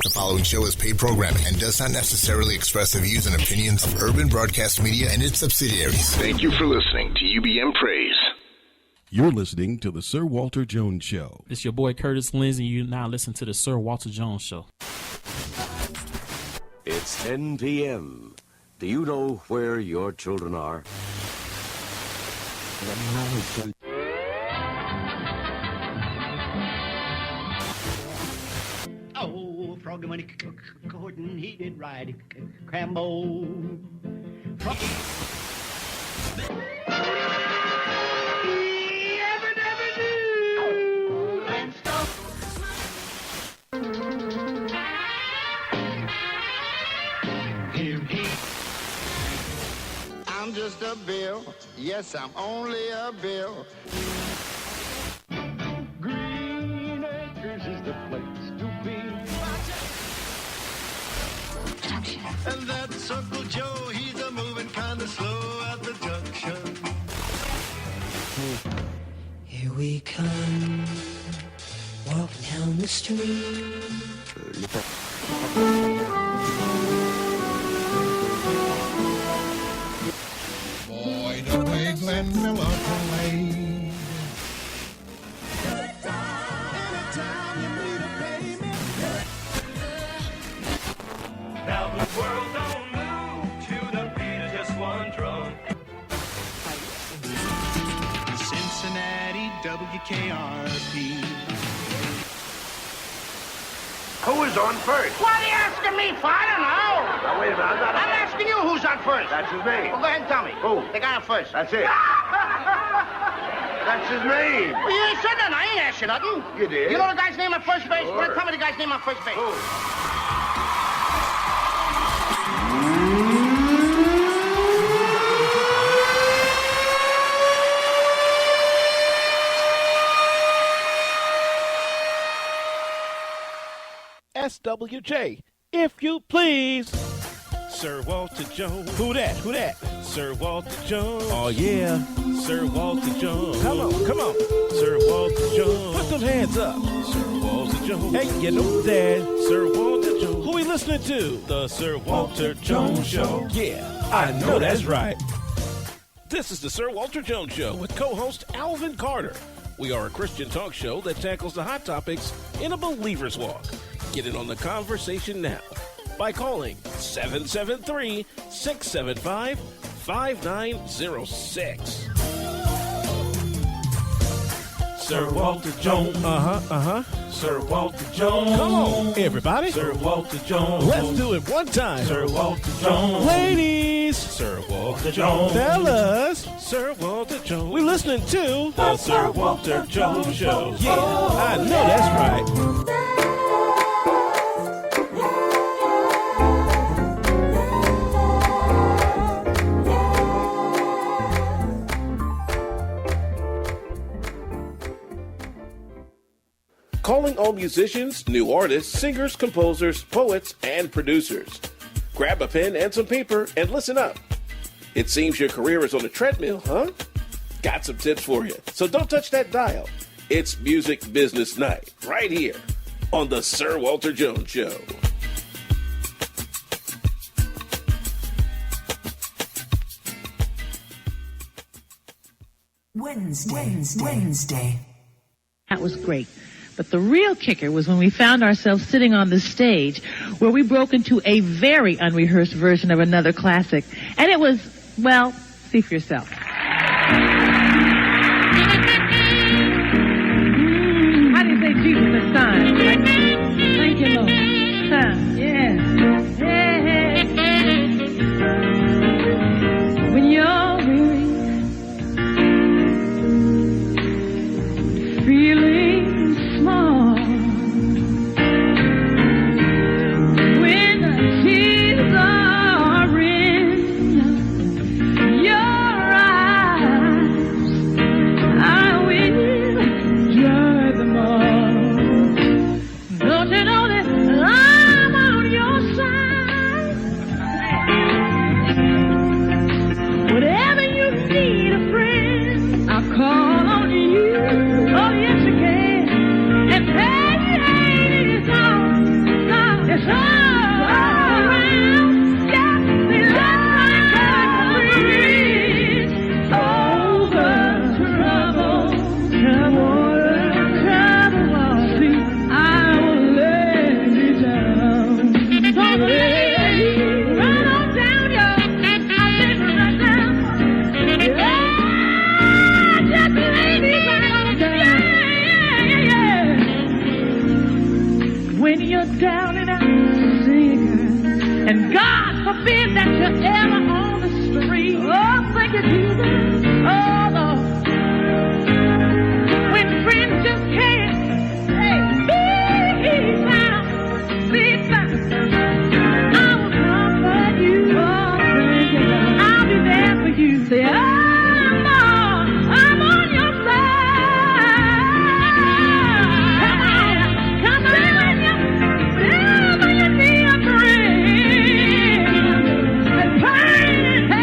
The following show is paid programming and does not necessarily express the views and opinions of Urban Broadcast Media and its subsidiaries. Thank you for listening to UBM Praise. You're listening to the Sir Walter Jones Show. It's your boy Curtis Lindsay. You now listen to the Sir Walter Jones Show. It's 10 p.m. Do you know where your children are? Oh, Froggy when Gordon, he did ride Crambo. He ever never knew and stop. Here he. I'm just a bill. Yes, I'm only a bill. Green Acres is the place to be. And that's Uncle Joe, he's a moving kind of slow at the junction. Here we come, walk down the street. Boy, the way Glenn Miller played. Now the world don't move to the beat of just one drum. Cincinnati, WKRP. Who is on first? What are you asking me for? I don't know. Now, wait a minute, I'm asking you who's on first. That's his name. Well, go ahead and tell me. Who? The guy on first. That's it. That's his name. Well, you ain't said nothing. I ain't asked you nothing. You did. You know the guy's name on first base? Sure. Well, tell me the guy's name on first base. Who? SWJ, if you please. Sir Walter Jones. Who that? Who that? Sir Walter Jones. Oh, yeah. Sir Walter Jones. Come on, come on. Sir Walter Jones. Put them hands up. Sir Walter Jones. Hey, get them there. Sir Walter Jones. Who we listening to? The Sir Walter Jones Show. Yeah, I know that's right. This is the Sir Walter Jones Show with co-host Alvin Carter. We are a Christian talk show that tackles the hot topics in a believer's walk. Get in on the conversation now by calling 773-675-5906. Sir Walter Jones. Sir Walter Jones. Come on, everybody. Sir Walter Jones. Let's do it one time. Sir Walter Jones. Ladies. Sir Walter Jones. Fellas. Sir Walter Jones. We listening to the Sir Walter Jones Show. Yeah, I know that's right. Calling all musicians, new artists, singers, composers, poets, and producers. Grab a pen and some paper and listen up. It seems your career is on a treadmill, huh? Got some tips for you, so don't touch that dial. It's Music Business Night, right here on the Sir Walter Jones Show. Wednesday. That was great. But the real kicker was when we found ourselves sitting on the stage where we broke into a very unrehearsed version of another classic. And it was, well, see for yourself. How do you say Jesus is son? Thank you, Lord. Son, yeah. Yeah. When you're weary, feeling small, when the tears are in your eyes, when you're down and out, sing, girl. And God forbid that you're ever on the street. Oh, thank you, Jesus. Oh, Lord. When friends just can't be found, I will comfort you. Oh, thank you, Lord. I'll be there for you. Say, I'm on your side. Come on, when you need a friend. And praise the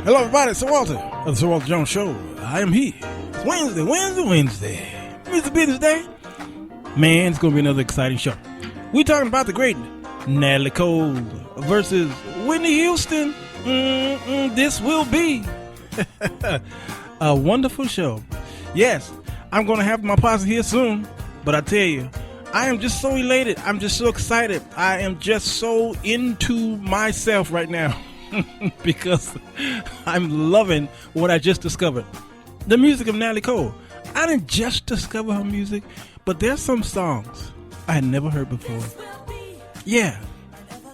Hello, everybody. It's Sir Walter of the Sir Walter Jones Show. I am he. It's Wednesday. Mr. Business Day. Man, it's going to be another exciting show. We're talking about the great Natalie Cole versus Whitney Houston. This will be a wonderful show. Yes, I'm going to have my posse here soon, but I tell you, I am just so elated. I'm just so excited. I am just so into myself right now because I'm loving what I just discovered. The music of Natalie Cole. I didn't just discover her music, but there's some songs I had never heard before. Yeah.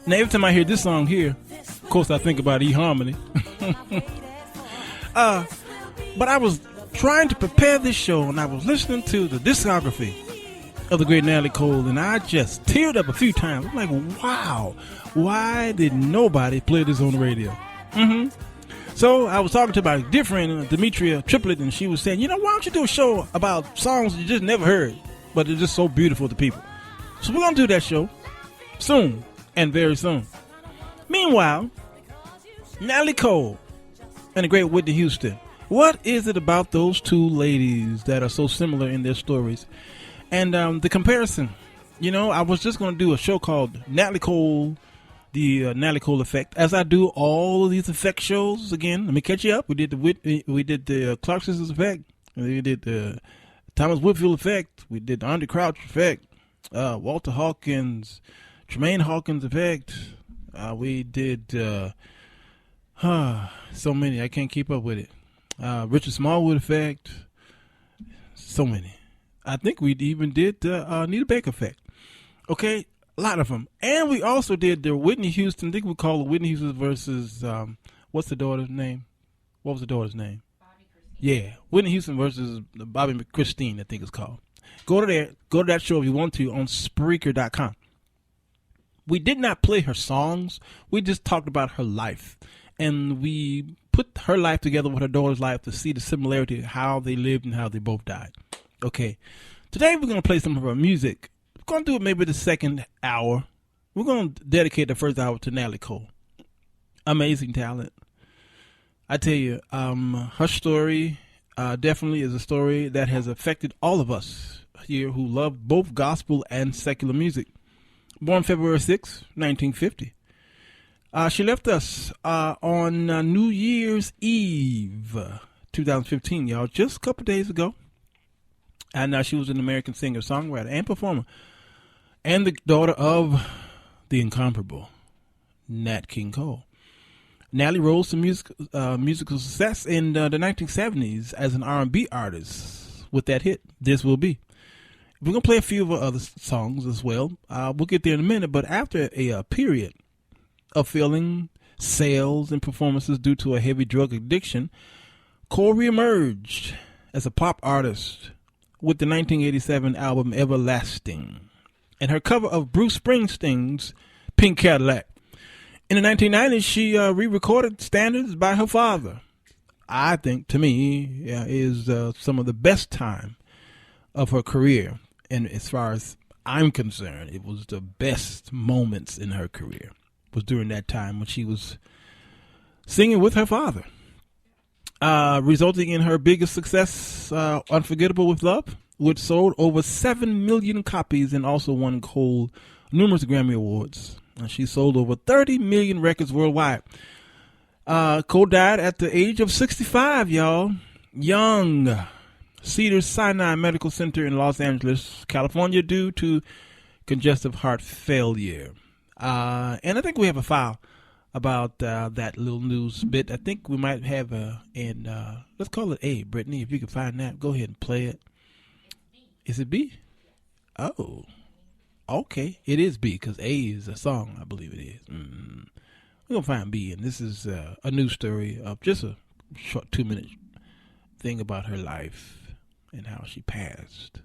Now, every time I hear this song here, of course, I think about eHarmony. But I was trying to prepare this show, and I was listening to the discography of the great Natalie Cole, and I just teared up a few times. I'm like, wow, why did nobody play this on the radio? Mm-hmm. So I was talking to my dear friend, Demetria Triplet, and she was saying, why don't you do a show about songs you just never heard, but they're just so beautiful to people. So we're going to do that show soon, and very soon. Meanwhile, Natalie Cole and the great Whitney Houston. What is it about those two ladies that are so similar in their stories? And the comparison, I was just going to do a show called Natalie Cole, the Natalie Cole Effect. As I do all of these effect shows, again, let me catch you up. We did the Clark Sisters Effect. We did the Thomas Whitfield Effect. We did the Andy Crouch Effect. Walter Hawkins, Tremaine Hawkins Effect. We did so many. I can't keep up with it. Richard Smallwood Effect. So many. I think we even did the Anita Baker Effect. Okay, a lot of them. And we also did the Whitney Houston. I think we call it Whitney Houston versus, what's the daughter's name? What was the daughter's name? Bobby Christine. Yeah, Whitney Houston versus Bobby Christine, I think it's called. Go to there. Go to that show if you want to on Spreaker.com. We did not play her songs. We just talked about her life. And we put her life together with her daughter's life to see the similarity of how they lived and how they both died. Okay. Today we're going to play some of her music. We're going to do it maybe the second hour. We're going to dedicate the first hour to Natalie Cole. Amazing talent. I tell you, her story definitely is a story that has affected all of us here who love both gospel and secular music. Born February 6, 1950. She left us on New Year's Eve, 2015, y'all, just a couple days ago. And she was an American singer, songwriter, and performer. And the daughter of the incomparable Nat King Cole. Natalie rose to musical success in the 1970s as an R&B artist with that hit, This Will Be. We're going to play a few of her other songs as well. We'll get there in a minute, but after a period of failing sales and performances due to a heavy drug addiction, Cole reemerged as a pop artist with the 1987 album Everlasting and her cover of Bruce Springsteen's Pink Cadillac. In the 1990s, she re-recorded Standards by her father. I think, to me, is some of the best time of her career. And as far as I'm concerned, it was the best moments in her career. Was during that time when she was singing with her father, resulting in her biggest success, Unforgettable with Love, which sold over 7 million copies and also won Cole numerous Grammy Awards. She sold over 30 million records worldwide. Cole died at the age of 65, y'all. Young. Cedars-Sinai Medical Center in Los Angeles, California, due to congestive heart failure. And I think we have a file about that little news bit. I think we might have let's call it A. Brittany, if you can find that, go ahead and play it. Is it B? Oh, okay. It is B because A is a song, I believe it is. We're going to find B, and this is a news story of just a short 2-minute thing about her life and how she passed.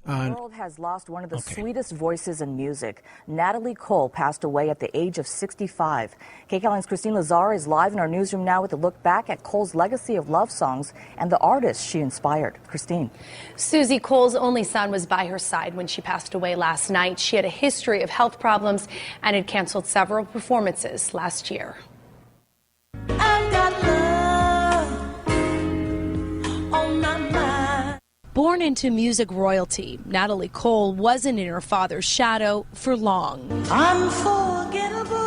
The world has lost one of the sweetest voices in music. Natalie Cole passed away at the age of 65. KCAL's Christine Lazar is live in our newsroom now with a look back at Cole's legacy of love songs and the artists she inspired. Christine. Susie, Cole's only son was by her side when she passed away last night. She had a history of health problems and had canceled several performances last year. I've got love on my mind. Born into music royalty, Natalie Cole wasn't in her father's shadow for long. Unforgettable.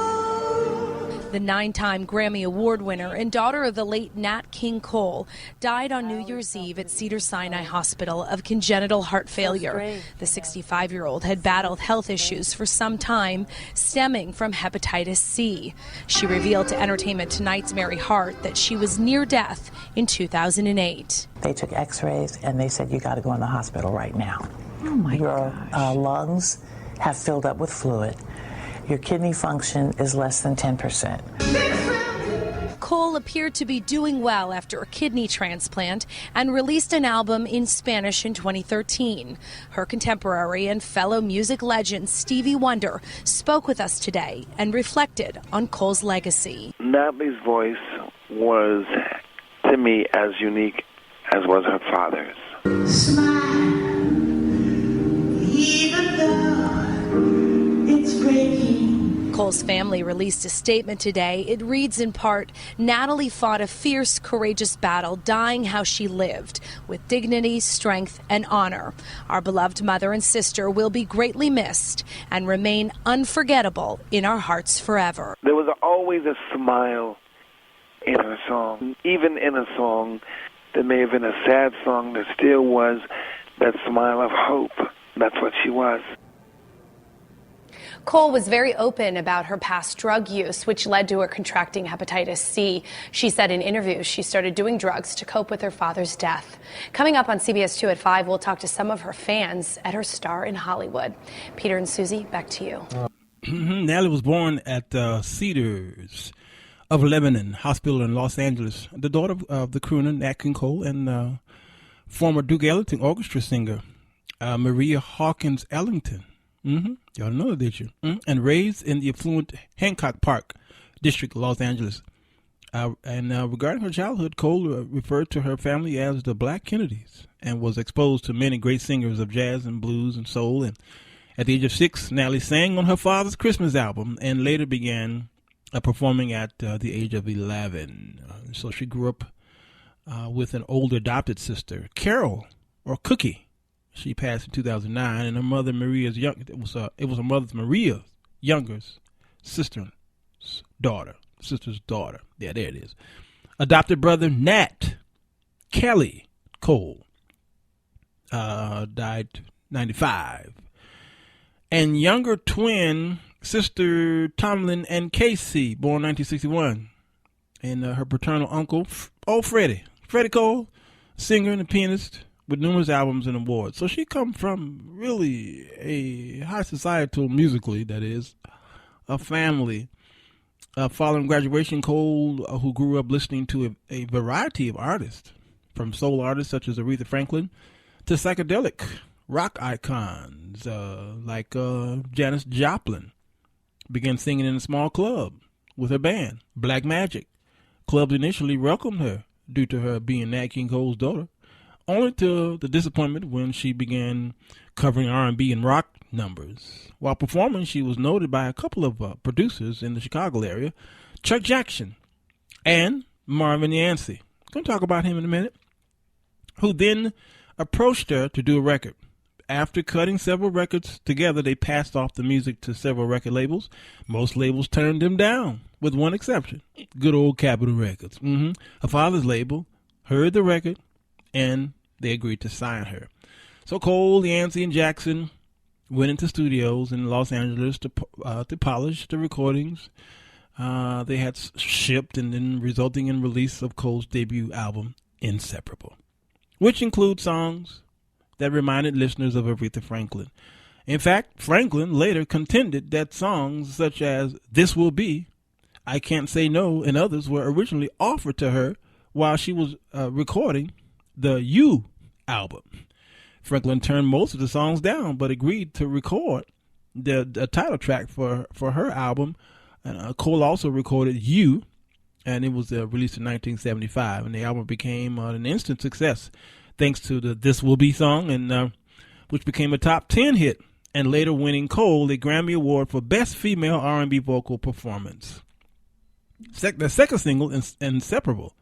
The 9-time Grammy Award winner and daughter of the late Nat King Cole died on New Year's Eve at Cedars-Sinai Hospital of congenital heart failure. The 65-year-old had battled health issues for some time, stemming from hepatitis C. She revealed to Entertainment Tonight's Mary Hart that she was near death in 2008. They took x-rays and they said, you got to go in the hospital right now. Oh my gosh. Your lungs have filled up with fluid. Your kidney function is less than 10%. Cole appeared to be doing well after a kidney transplant and released an album in Spanish in 2013. Her contemporary and fellow music legend Stevie Wonder spoke with us today and reflected on Cole's legacy. Natalie's voice was, to me, as unique as was her father's. Smile, even though it's breaking. Cole's family released a statement today. It reads in part, Natalie fought a fierce, courageous battle, dying how she lived, with dignity, strength, and honor. Our beloved mother and sister will be greatly missed and remain unforgettable in our hearts forever. There was always a smile in her song. Even in a song that may have been a sad song, there still was that smile of hope. That's what she was. Cole was very open about her past drug use, which led to her contracting hepatitis C. She said in interviews she started doing drugs to cope with her father's death. Coming up on CBS 2 at 5, we'll talk to some of her fans at her Star in Hollywood. Peter and Susie, back to you. Natalie was born at Cedars of Lebanon Hospital in Los Angeles, the daughter of the crooner Nat King Cole and former Duke Ellington orchestra singer Maria Hawkins Ellington. Y'all know that, did you? And raised in the affluent Hancock Park district of Los Angeles. Regarding her childhood, Cole referred to her family as the Black Kennedys and was exposed to many great singers of jazz and blues and soul. And at the age of 6, Natalie sang on her father's Christmas album and later began performing at the age of 11. So she grew up with an older adopted sister, Carol, or Cookie. She passed in 2009, and her mother Maria's Maria's younger sister's daughter. Yeah, there it is. Adopted brother Nat Kelly Cole died 95, and younger twin sister Tomlin and Casey, born 1961, and her paternal uncle, Freddie Cole, singer and a pianist with numerous albums and awards. So she come from really a high societal, musically, that is, a family. Following graduation, Cole, who grew up listening to a variety of artists, from soul artists such as Aretha Franklin to psychedelic rock icons like Janis Joplin, began singing in a small club with her band, Black Magic. Clubs initially welcomed her due to her being Nat King Cole's daughter, only to the disappointment when she began covering R&B and rock numbers. While performing, she was noted by a couple of producers in the Chicago area, Chuck Jackson and Marvin Yancey. Going to talk about him in a minute. Who then approached her to do a record. After cutting several records together, they passed off the music to several record labels. Most labels turned them down, with one exception. Good old Capitol Records. Her father's label heard the record, and they agreed to sign her. So Cole, Yancey, and Jackson went into studios in Los Angeles to polish the recordings they had shipped, and then resulting in release of Cole's debut album, Inseparable, which includes songs that reminded listeners of Aretha Franklin. In fact, Franklin later contended that songs such as This Will Be, I Can't Say No, and others were originally offered to her while she was recording the You album. Franklin turned most of the songs down, but agreed to record the title track for her album. Cole also recorded You, and it was released in 1975, and the album became an instant success thanks to the This Will Be song, and which became a top 10 hit, and later winning Cole a Grammy Award for Best Female R&B Vocal Performance. The second single, Inseparable,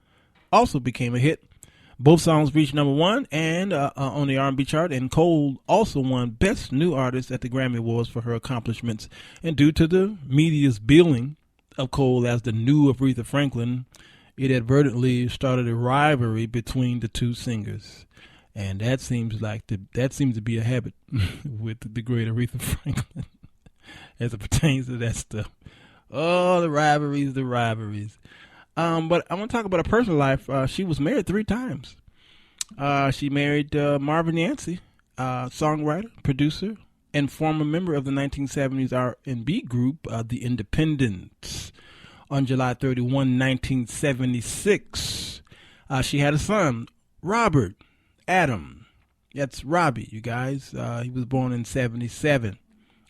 also became a hit. Both songs reached number 1 and on the R&B chart, and Cole also won Best New Artist at the Grammy Awards for her accomplishments. And due to the media's billing of Cole as the new Aretha Franklin, it advertently started a rivalry between the two singers. And that seems to be a habit with the great Aretha Franklin as it pertains to that stuff. Oh, the rivalries. But I want to talk about her personal life. She was married 3 times. She married Marvin Yancey, songwriter, producer, and former member of the 1970s R&B group, The Independents. on July 31, 1976. She had a son, Robert Adam. That's Robbie, you guys. He was born in 77,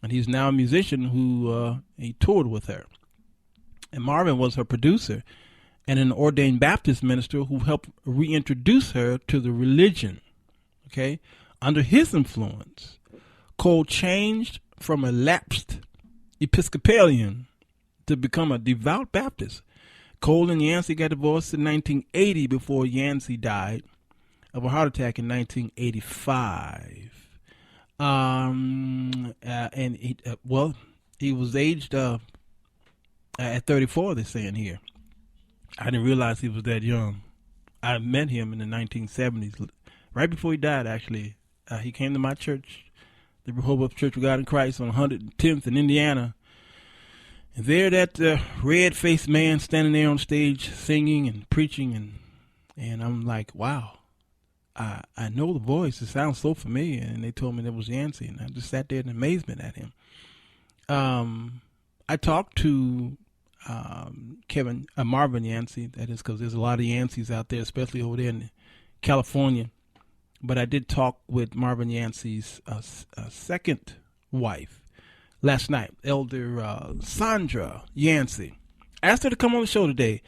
and he's now a musician who he toured with her. And Marvin was her producer and an ordained Baptist minister who helped reintroduce her to the religion. Okay, under his influence, Cole changed from a lapsed Episcopalian to become a devout Baptist. Cole and Yancey got divorced in 1980 before Yancey died of a heart attack in 1985. And he was aged at 34, they're saying here. I didn't realize he was that young. I met him in the 1970s, right before he died, actually. He came to my church, the Rehoboth Church of God in Christ on 110th in Indiana. And there that red-faced man standing there on stage singing and preaching, and I'm like, wow, I know the voice. It sounds so familiar. And they told me that was Yancey, and I just sat there in amazement at him. I talked to Marvin Yancey, that is because there's a lot of Yanceys out there, especially over there in California. But I did talk with Marvin Yancey's second wife last night, Elder Sandra Yancey. I asked her to come on the show today,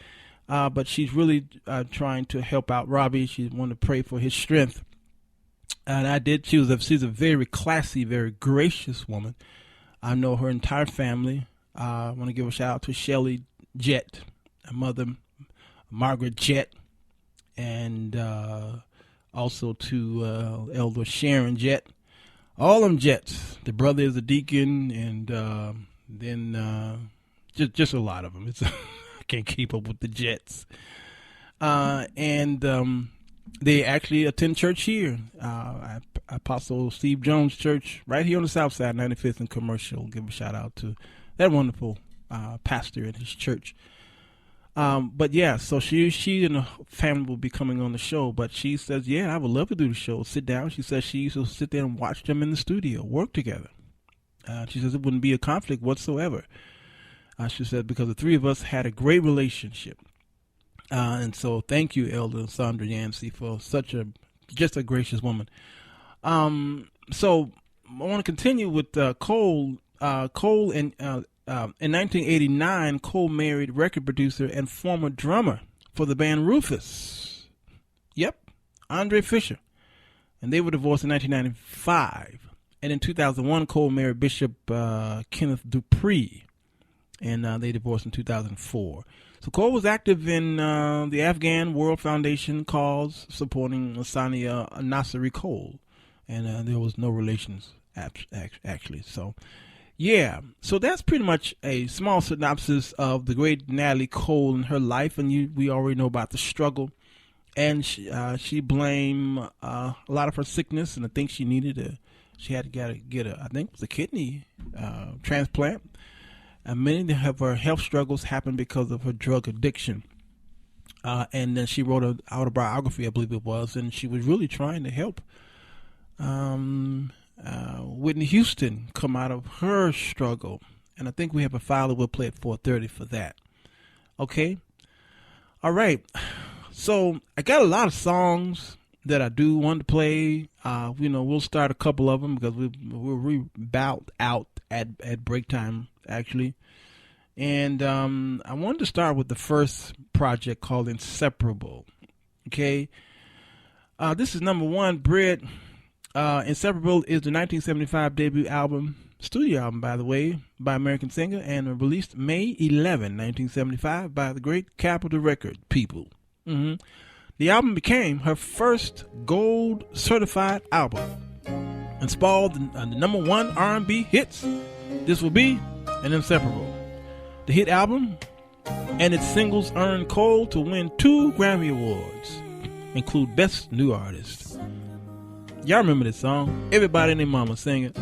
but she's really trying to help out Robbie. She wanted to pray for his strength. And I did. She's a very classy, very gracious woman. I know her entire family. I want to give a shout out to Shelley Jett, her mother, Margaret Jett, and also to Elder Sharon Jett. All them Jetts. The brother is a deacon, and then just a lot of them. I can't keep up with the Jetts. And they actually attend church here. Apostle Steve Jones Church, right here on the south side, 95th and Commercial. Give a shout out to that wonderful pastor in his church. But yeah, so she and her family will be coming on the show. But she says, yeah, I would love to do the show. Sit down. She says she used to sit there and watch them in the studio, work together. She says it wouldn't be a conflict whatsoever. She said, because the three of us had a great relationship. And so thank you, Elder Sandra Yancey, for just a gracious woman. So I want to continue with Cole. Cole in 1989, Cole married record producer and former drummer for the band Rufus. Yep, Andre Fisher. And they were divorced in 1995. And in 2001, Cole married Bishop Kenneth Dupree. And they divorced in 2004. So Cole was active in the Afghan World Foundation cause supporting Sania Nasiri Cole. And there was no relations, actually. So, yeah. So that's pretty much a small synopsis of the great Natalie Cole and her life. And we already know about the struggle. And she blamed a lot of her sickness. And I think she had to get I think it was a kidney transplant. And many of her health struggles happened because of her drug addiction. And then she wrote an autobiography, I believe it was, and she was really trying to help Whitney Houston come out of her struggle. And I think we have a file that we'll play at 4:30 for that. Okay? All right. So I got a lot of songs that I do want to play. We'll start a couple of them because we're about out at break time, actually. And I wanted to start with the first project called Inseparable. Okay. This is number one, Brit. Inseparable is the 1975 debut album, studio album, by the way, by American singer, and released May 11, 1975 by the great Capitol Record people. Mm-hmm. The album became her first gold certified album and spawned the number one R&B hits. This will be an Inseparable. The hit album and its singles earned Cole to win 2 Grammy Awards, include Best New Artist. Y'all remember this song? Everybody and their mama sang it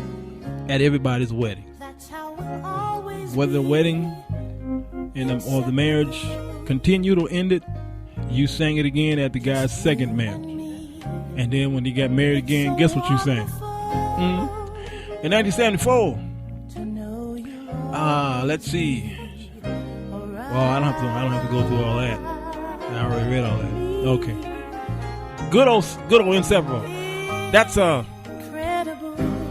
at everybody's wedding. Whether the wedding or the marriage continued or ended, you sang it again at the guy's second marriage. And then when he got married again, guess what you sang? In 1974, let's see. I don't have to go through all that. I already read all that. Okay. Good old Inseparable. That's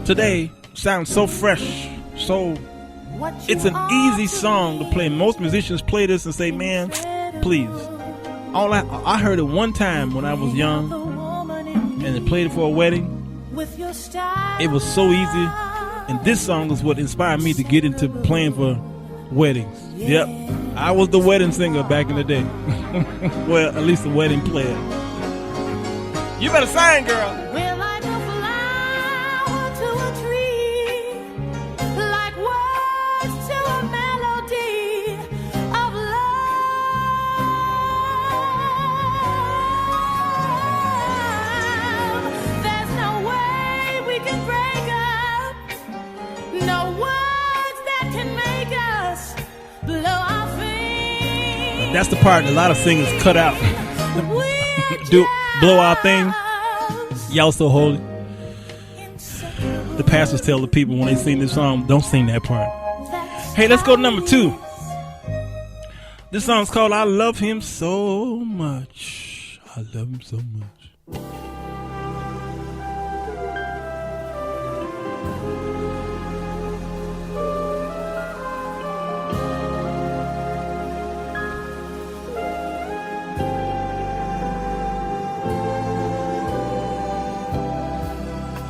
today sounds so fresh, so it's an easy song to play. Most musicians play this and say, "Man, please." I heard it one time when I was young, and they played it for a wedding. It was so easy, and this song is what inspired me to get into playing for weddings. Yep, I was the wedding singer back in the day. Well, at least the wedding player. You better sing, girl. Well, like a flower to a tree, like words to a melody of love. There's no way we can break up, no words that can make us blow our thing. That's the part a lot of singers cut out. Blow our thing. Y'all so holy. The pastors tell the people when they sing this song, don't sing that part. Hey, let's go to number 2. This song's called I Love Him So Much. I love him so much.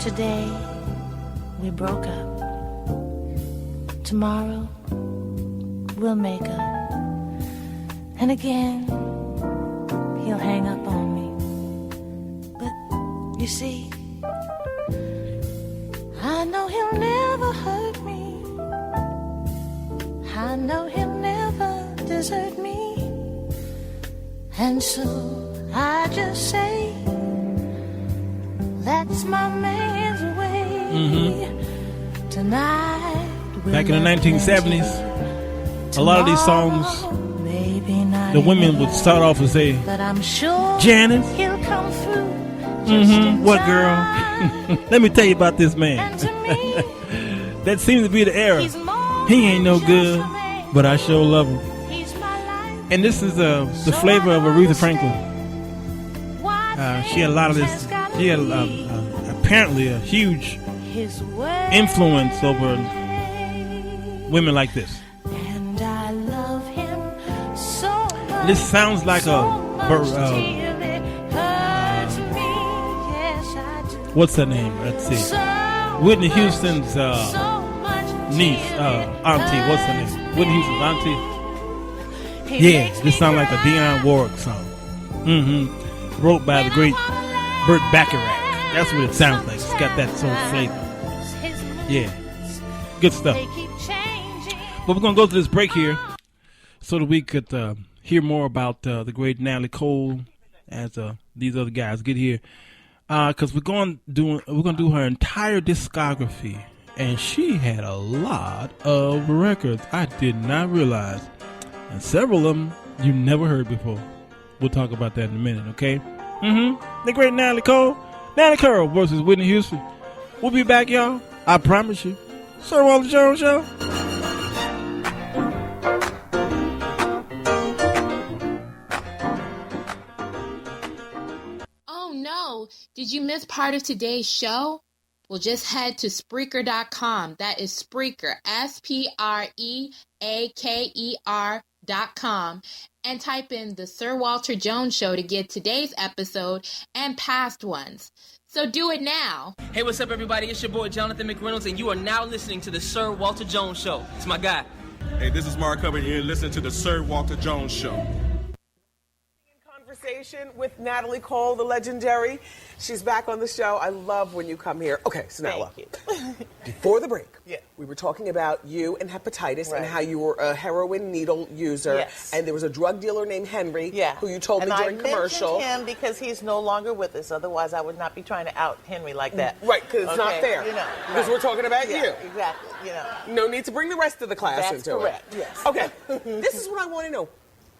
Today, we broke up. Tomorrow, we'll make up. And again, he'll hang up on me. But, you see, I know he'll never hurt me. I know he'll never desert me. And so, I just say, that's my man's way. Tonight, back in the 1970s, a lot of these songs, the women would start off and say, Janice, what girl? Let me tell you about this man. That seems to be the era. He ain't no good, but I sure love him. And this is the flavor of Aretha Franklin. She had a lot of this. She had apparently a huge influence over women like this. And I love him so much. This sounds like what's her name? Let's see. Whitney Houston's niece, auntie. What's her name? Whitney Houston's auntie. Yeah, this sounds like a Dionne Warwick song. Wrote by the great Burt Bacharach. That's what it sounds like. It's got that soul flavor. Yeah. Good stuff. But we're going to go to this break here so that we could hear more about the great Natalie Cole as these other guys get here. Because we're going to do her entire discography. And she had a lot of records I did not realize. And several of them you never heard before. We'll talk about that in a minute, okay? The great Natalie Cole. Natalie Cole versus Whitney Houston. We'll be back, y'all. I promise you. Sir Walter Jones Show. Oh no, did you miss part of today's show? Well, just head to Spreaker.com. That is Spreaker, SPREAKER.com, and type in the Sir Walter Jones Show to get today's episode and past ones. So do it now. Hey, what's up, everybody? It's your boy, Jonathan McReynolds, and you are now listening to the Sir Walter Jones Show. It's my guy. Hey, this is Mark Hubbard, and you're listening to the Sir Walter Jones Show. Conversation with Natalie Cole, the legendary. She's back on the show. I love when you come here. Okay, so now before the break, we were talking about you and hepatitis and how you were a heroin needle user. Yes. And there was a drug dealer named Henry who you told me during commercial. And I mentioned him because he's no longer with us. Otherwise, I would not be trying to out Henry like that. Right, because it's not fair. You know, because we're talking about you. Exactly. You know. No need to bring the rest of the class That's into correct. it. Yes. Okay, this is what I want to know.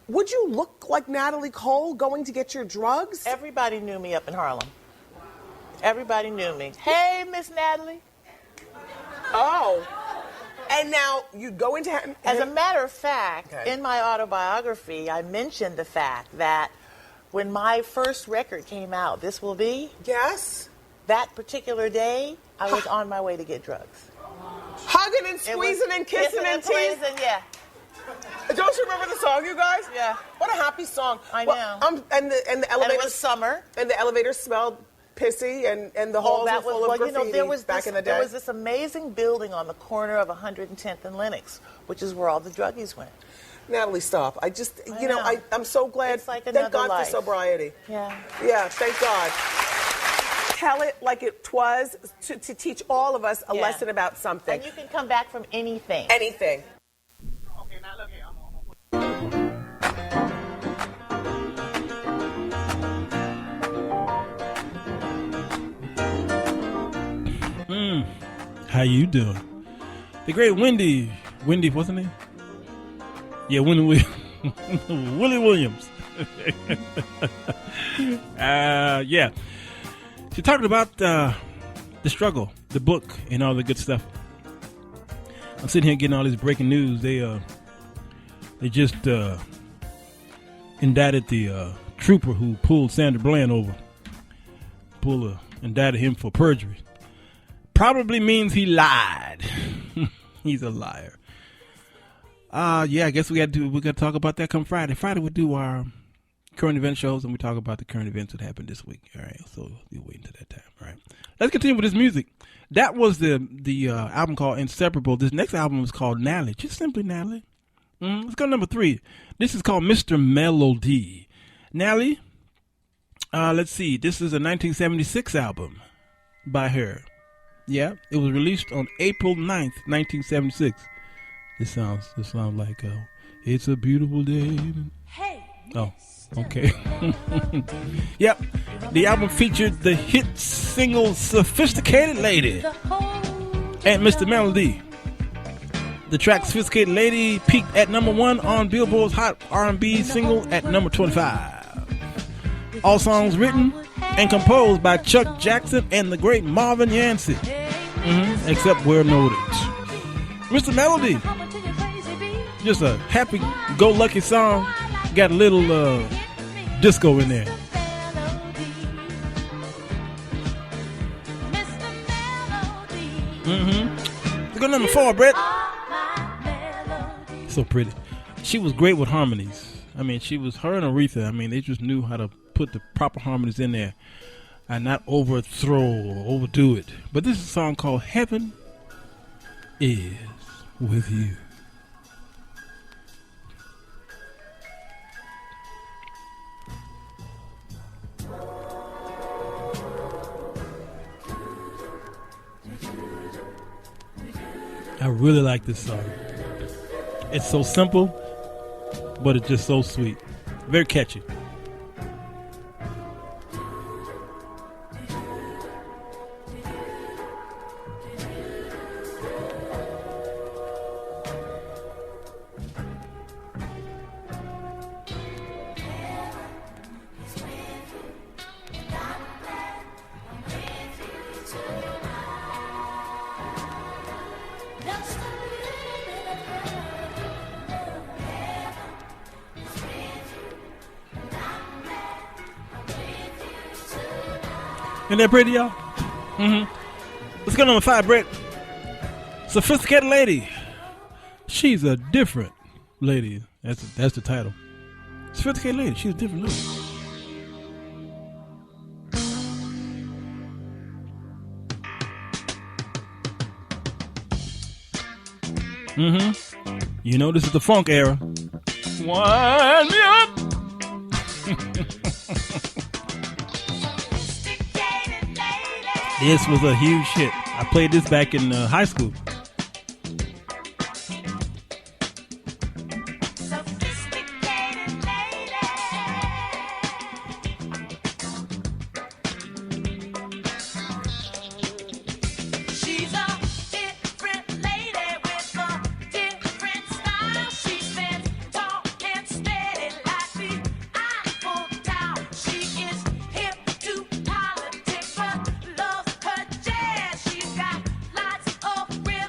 Would you look like Natalie Cole going to get your drugs? Everybody knew me up in Harlem. Everybody knew me. Hey, Miss Natalie. Oh. And now you go into... As a matter of fact, Okay. in my autobiography, I mentioned the fact that when my first record came out, This Will Be, yes, that particular day, I was on my way to get drugs. Hugging and squeezing and kissing and teasing. Yeah. Don't you remember the song, you guys? Yeah. What a happy song. I know. And the elevator... And it was summer. And the elevator smelled pissy, and the halls were full of graffiti back in the day. There was this amazing building on the corner of 110th and Lenox, which is where all the druggies went. Natalie, stop. I just, I know. I'm so glad. It's like thank another God life. for sobriety. Yeah. Yeah, thank God. Tell it like it was to teach all of us a Yeah. lesson about something. And you can come back from anything. Anything. Okay, now look here. How you doing? The great Wendy, what's her name? Yeah, Willie Williams. Yeah. She's talking about the struggle, the book, and all the good stuff. I'm sitting here getting all this breaking news. They just indicted the trooper who pulled Sandra Bland over. Indicted him for perjury. Probably means he lied. He's a liar. Yeah, I guess we got to talk about that come Friday. Friday we do our current event shows, and we talk about the current events that happened this week. All right, so we'll wait until that time. All right, let's continue with this music. That was the album called Inseparable. This next album is called Natalie, just simply Natalie. Let's go to number 3. This is called Mr. Melody. Natalie, let's see. This is a 1976 album by her. Yeah, it was released on April 9th, 1976. This sounds like It's a Beautiful Day. Hey. Oh, okay. Yep, the album featured the hit single Sophisticated Lady and Mr. Melody. The track Sophisticated Lady peaked at number 1 on Billboard's Hot R&B single at number 25. All songs written and composed by Chuck Jackson and the great Marvin Yancey, except where noted. Mr. Melody, just a happy-go-lucky song, got a little disco in there. Let's go number 4, Brett. So pretty. She was great with harmonies. I mean, her and Aretha, I mean, they just knew how to put the proper harmonies in there and not overthrow or overdo it. But this is a song called Heaven Is With You. I really like this song. It's so simple, but it's just so sweet. Very catchy. Isn't that pretty, y'all? Let's go number 5, Brett. Sophisticated Lady. She's a different lady. That's the title. Sophisticated Lady. She's a different lady. You know this is the funk era. Wind me up. This was a huge hit. I played this back in high school. She's got lots of rhythm.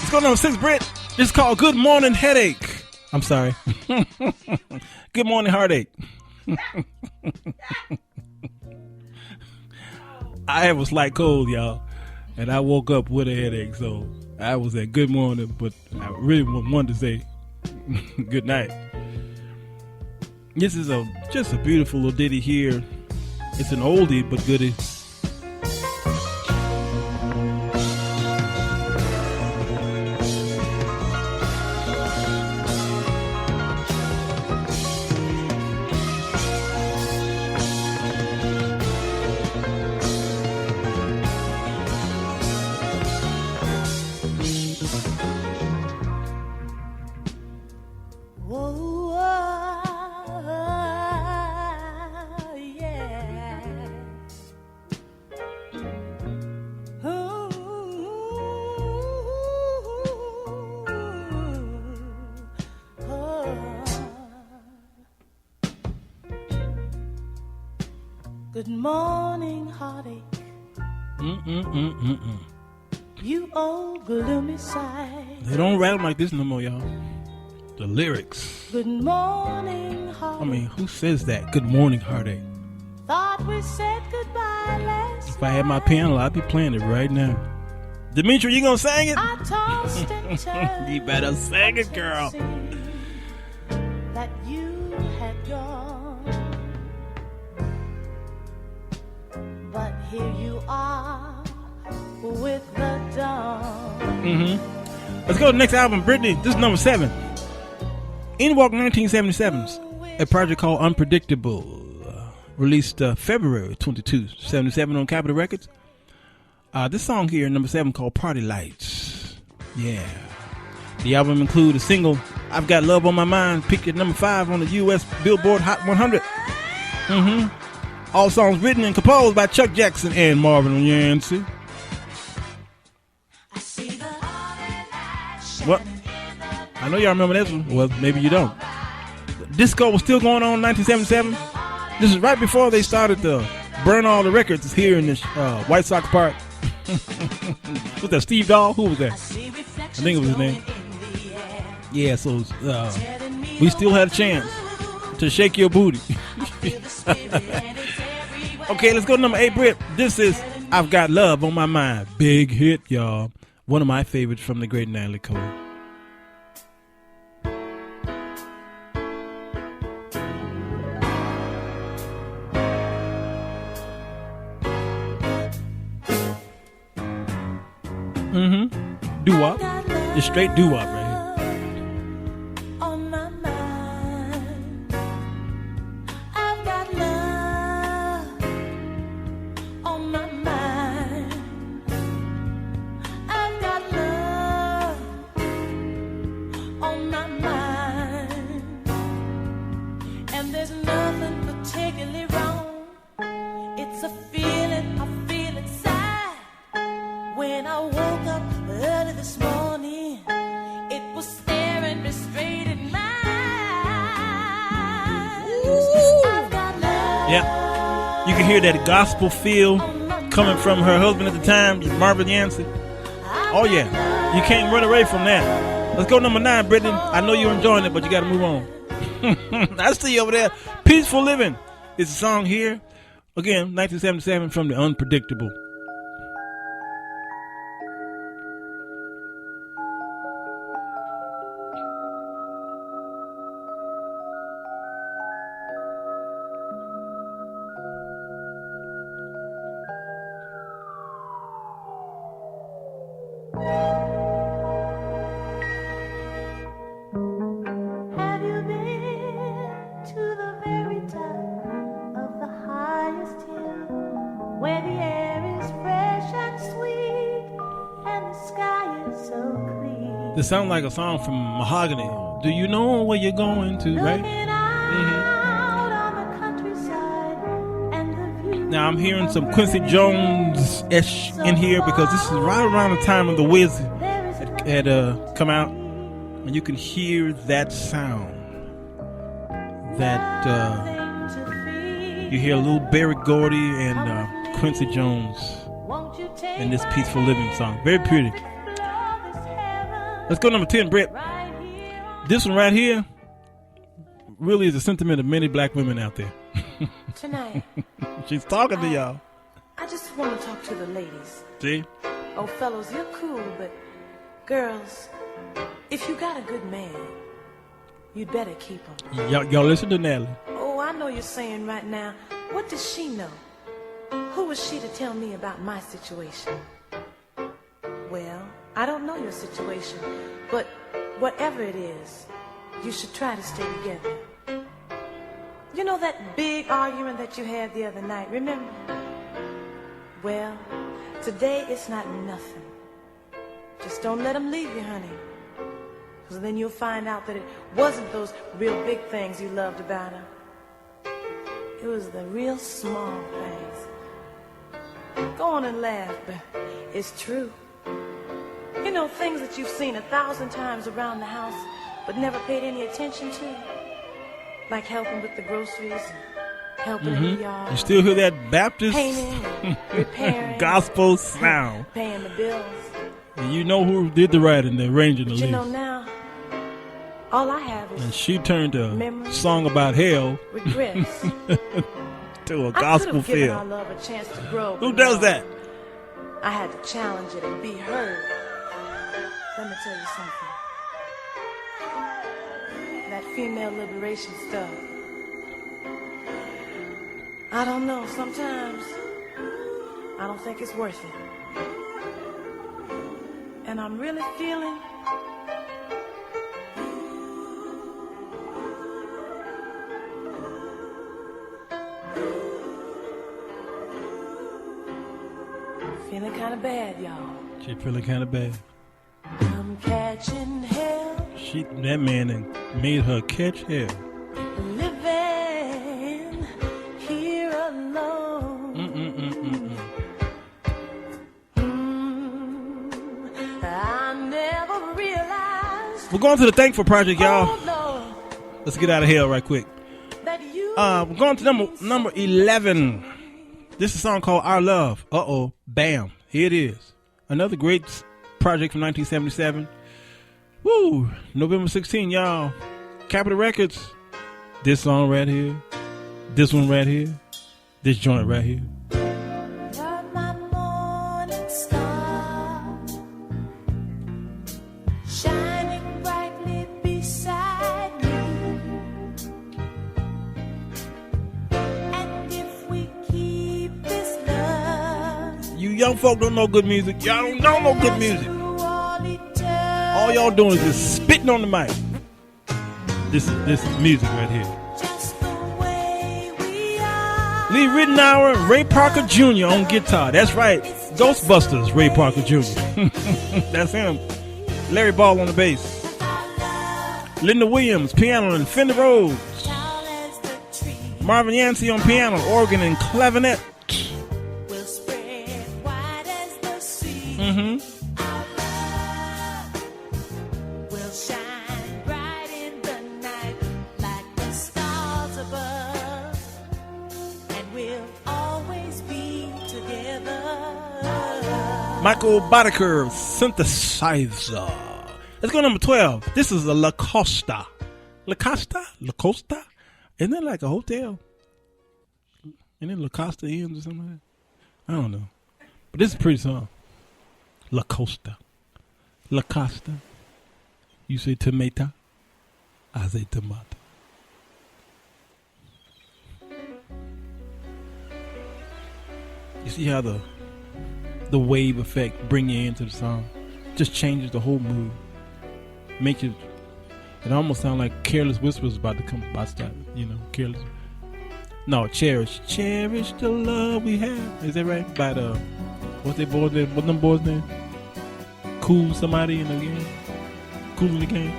Let's go number 6, Britt. It's called Good Morning Headache. I'm sorry. Good Morning Heartache. I have a slight cold, y'all, and I woke up with a headache, so I was at good morning, but I really wanted to say good night. This is just a beautiful little ditty here. It's an oldie but goodie. Good morning, heartache. You old gloomy side. They don't rap like this no more, y'all. The lyrics. Good morning, heartache. I mean, who says that? Good morning, heartache. Thought we said goodbye last If I had my piano, I'd be playing it right now. Dimitri, you gonna sing it? I tossed and turned. You better sing it, girl. That you had gone. But here you are with the dawn. Let's go to the next album, Brittany. This is number 7. Inwalk 1977's a project called Unpredictable, released February 22, 77 on Capitol Records. This song here, number 7, called Party Lights. Yeah. The album includes a single, I've Got Love on My Mind, peaked at number 5 on the U.S. Billboard Hot 100. All songs written and composed by Chuck Jackson and Marvin Yancey. Well, I know y'all remember this one. Well, maybe you don't. Disco was still going on in 1977. This is right before they started to burn all the records here in this White Sox Park. Was that Steve Dahl? Who was that? I think it was his name. Yeah, so we still had a chance to shake your booty. Okay, let's go to number 8, Britt. This is I've Got Love on My Mind. Big hit, y'all. One of my favorites from the great Natalie Cole. Doo-wop. It's straight doo-wop right here. Yeah, you can hear that gospel feel coming from her husband at the time, Marvin Yancey. Oh yeah, you can't run away from that. Let's go number 9, Brittany. I know you're enjoying it, but you got to move on. I see you over there. Peaceful Living is a song here. Again, 1977 from The Unpredictable. This sounds like a song from Mahogany. Do you know where you're going to, right? Now I'm hearing some Quincy Jones-ish in here because this is right around the time of The Wiz had come out. And you can hear that sound. That you hear a little Berry Gordy and Quincy Jones in this Peaceful Living song. Very pretty. Let's go number 10, Brett. This one right here really is a sentiment of many black women out there. Tonight, She's talking to y'all. I just want to talk to the ladies. See? Oh, fellows, you're cool, but girls, if you got a good man, you'd better keep him. Y'all listen to Natalie. Oh, I know you're saying right now, what does she know? Who was she to tell me about my situation? Well, I don't know your situation, but whatever it is, you should try to stay together. You know that big argument that you had the other night, remember? Well, today it's not nothing. Just don't let him leave you, honey. Because then you'll find out that it wasn't those real big things you loved about him. It was the real small things. Go on and laugh, but it's true. You know, things that you've seen 1,000 times around the house, but never paid any attention to. Like helping with the groceries, and helping in the yard. You still hear that Baptist painting, repairing, gospel sound. paying the bills. And you know who did the writing, the arranging, the But you know lyrics. now, all I have is And she turned a memories, song about hell regrets. to a I gospel could have given our feel. love a chance to grow. Who but does no. that? I had to challenge it and be heard. Let me tell you something. That female liberation stuff. I don't know. Sometimes I don't think it's worth it. And I'm really feeling kind of bad, y'all. She feeling kind of bad. I'm catching hell, That man and made her catch hell. living here alone. I never realized. We're going to the Thankful Project, y'all. Oh, Lord, Let's get out of hell right quick. that you We're going to number 11. This is a song called Our Love. Uh-oh. Bam. Here it is. Another great project from 1977. Woo. November 16, y'all. Capitol Records. This song right here. This one right here. This joint right here. You're my morning star, shining brightly beside me. And if we keep this love, You young folk don't know good music. Y'all don't know no good music. All y'all doing is just spitting on the mic. This is music right here. Lee Ritenour and Ray Parker Jr. on guitar. That's right. Ghostbusters, Ray Parker Jr. That's him. Larry Ball on the bass. Linda Williams, piano and Fender Rhodes. Marvin Yancey on piano, organ, and clavinet. will shine bright in the night like the stars above, and we'll always be together. Michael Boddicker, synthesizer. Let's go number 12. This is a La Costa. La Costa? La Costa? Isn't that like a hotel? Isn't it La Costa Inns or something like that? I don't know. But this is a pretty song. La Costa. La Costa. You say tomato. I say tomato. You see how the wave effect bring you into the song? Just changes the whole mood. Makes it almost sound like Careless Whispers about to come by style, Careless. No, Cherish the love we have. Is that right? By the what's them boys name? Cool somebody in the game. Cool in the game.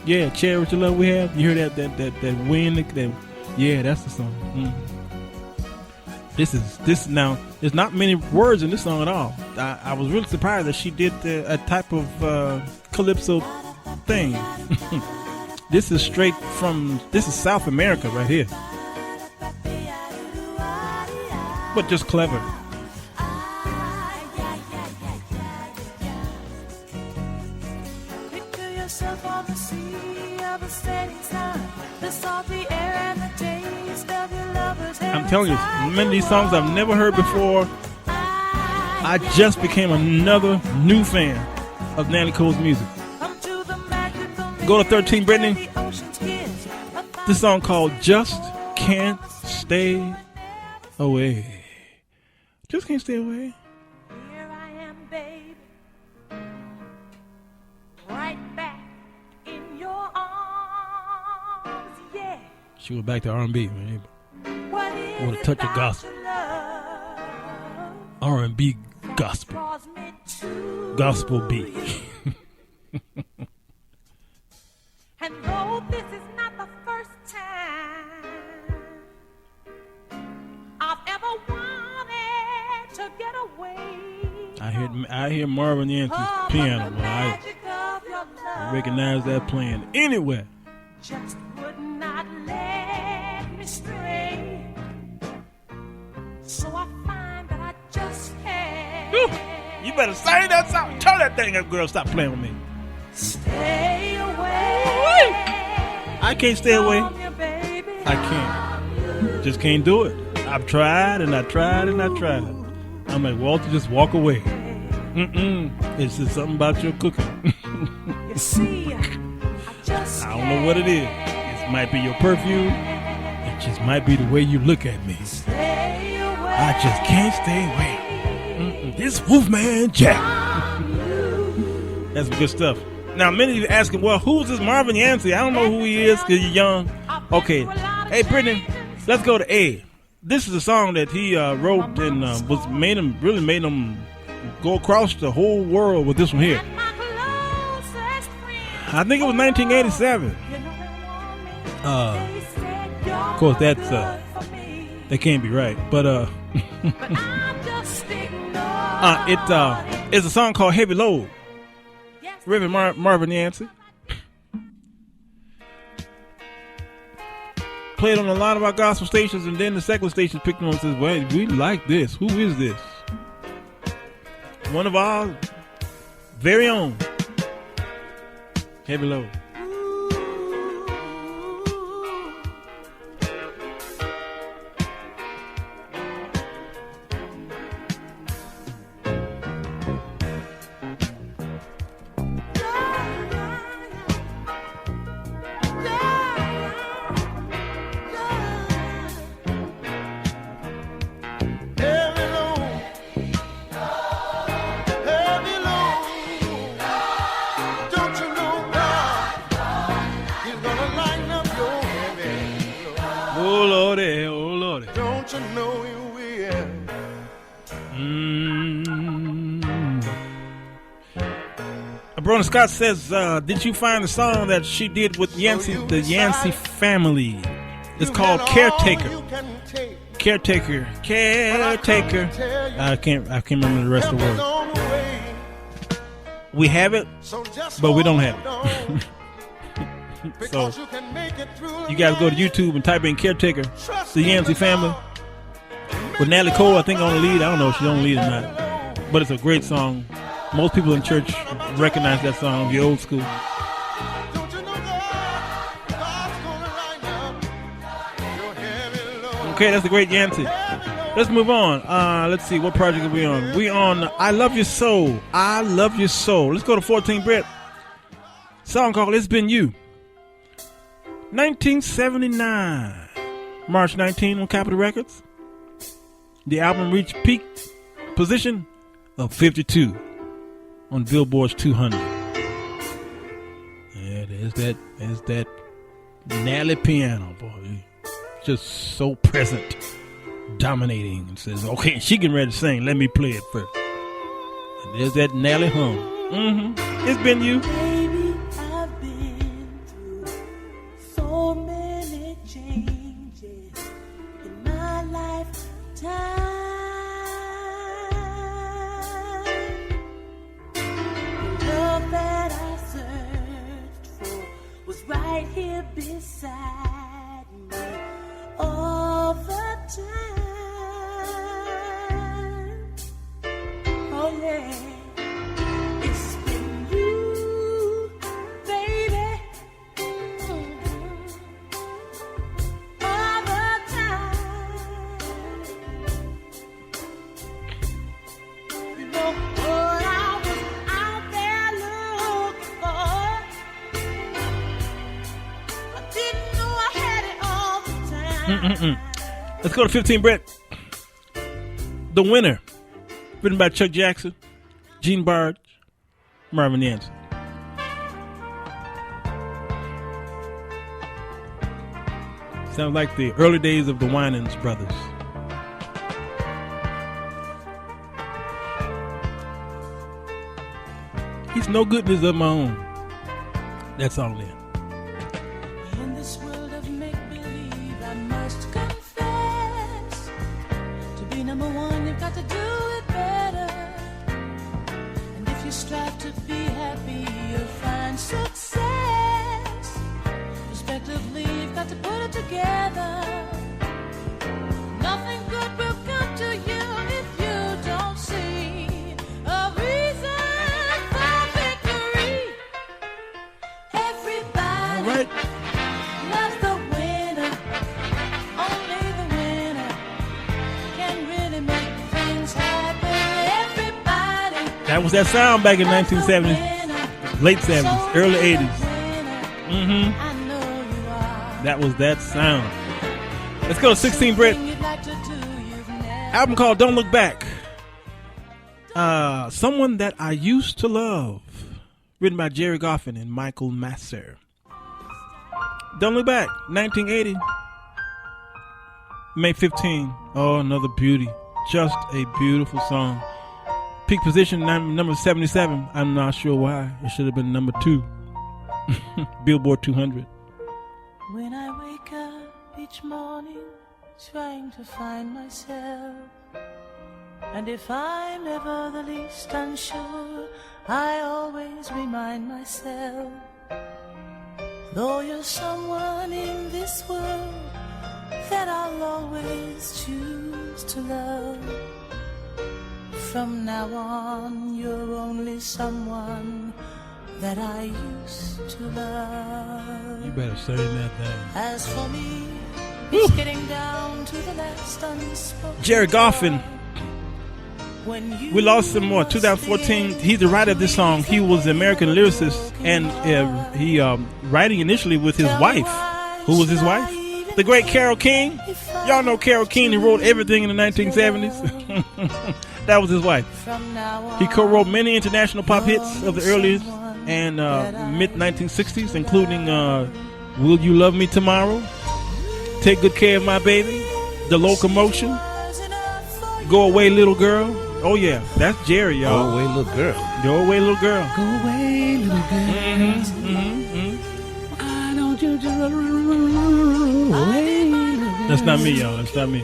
Yeah, Cherish the love we have. You hear that wind? Yeah, that's the song. This now. There's not many words in this song at all. I was really surprised that she did a type of calypso thing. This is South America right here. But just clever. the setting sun, the salty air and the taste of your lover's hand. I'm telling you, many of these songs I've never heard before. I just became another new fan of Natalie Cole's music. Go to 13, Brittany. This song called Just Can't Stay Away. Just can't stay away. Here I am, baby, right back in your arms, yeah. She went back to R&B, man. What is Want to touch the gospel. R&B gospel. Gospel beat. And though this is not the first time I've ever wanted to get away, I hear Marvin Yancey's piano, but I recognize that playing anywhere. just would not let me stray. So I find that I just can't. You better sing that song. Tell that thing up, girl. Stop playing with me. Stay away. I can't stay away. I can't. Just can't do it. I've tried and I tried and I tried. I'm like, Walter, just walk away. It's just something about your cooking. You see, I don't know what it is. It might be your perfume. It just might be the way you look at me. I just can't stay away. This Wolfman Jack. That's some good stuff. Now, many of you asking, well, who's this Marvin Yancey? I don't know who he is because you're young. Okay. Hey, Brittany, let's go to A. This is a song that he wrote and made him go across the whole world with this one here. I think it was 1987. Of course, that's that can't be right, but it's a song called Heavy Load. Reverend Marvin Yancey played on a lot of our gospel stations, and then the secular stations picked on and says, well, we like this. Who is this? One of our very own. Heavy Load. Brona Scott says, did you find the song that she did with Yancey, the Yancey family? It's called Caretaker. Caretaker. Caretaker. I can't remember the rest of the words. We have it, but we don't have it. So you guys go to YouTube and type in Caretaker, the Yancey family. With Natalie Cole, I think on the lead. I don't know if she's on the lead or not. But it's a great song. Most people in church recognize that song, the old school. Okay, that's the great Yancey. Let's move on. Let's see, what project are we on? We on I Love Your Soul. I Love Your Soul. Let's go to 14, Brett. Song called It's Been You. 1979. March 19 on Capitol Records. The album reached peak position of 52 on Billboard's 200. Yeah, there's that Natalie piano, boy. Just so present, dominating, and says, okay, she getting ready to sing. Let me play it first. And there's that Natalie hum. It's Been You. Baby, I've been through so many changes in my lifetime. That I searched for was right here beside me all the time. Oh yeah, it's been you, baby. Let's go to 15, Brett. The Winner. Written by Chuck Jackson, Gene Barge, Marvin Yancey. Sounds like the early days of the Winans brothers. It's no goodness of my own. That's all there. In this world of make-believe, I must confess, to be number one, you've got to do it better. And if you strive to be happy, you'll find success. Respectively, you've got to put it together. Nothing good will come to you if you don't see a reason for victory. Everybody loves the winner. Only the winner can really make things happen. Everybody. That was that sound back in 1970s, late 70s, early 80s. That was that sound. Let's go to 16, Brit. Album called Don't Look Back. Someone That I Used to Love. Written by Jerry Goffin and Michael Masser. Don't Look Back, 1980. May 15. Oh, another beauty. Just a beautiful song. Peak position, number 77. I'm not sure why. It should have been number 2. Billboard 200. When I wake up each morning trying to find myself, and if I'm ever the least unsure, I always remind myself, though you're someone in this world that I'll always choose to love, from now on you're only someone that I used to love. You better say that thing. As for me, it's getting down to the last unspoken. Jerry Goffin. We lost him more. 2014. He's the writer of this song. He was the American lyricist, and he writing initially with his wife. Who was his wife? The great Carole King. Y'all know Carole King. He wrote everything in the 1970s. That was his wife. He co-wrote many international pop hits of the early and mid-1960s, including Will You Love Me Tomorrow, Take Good Care of My Baby, The Locomotion, Go Away Little Girl. Oh, yeah, that's Jerry, y'all. Go Away Little Girl. Go Away Little Girl. Go away, little girl. I don't you just run away, little girl. That's not me, y'all. That's not me.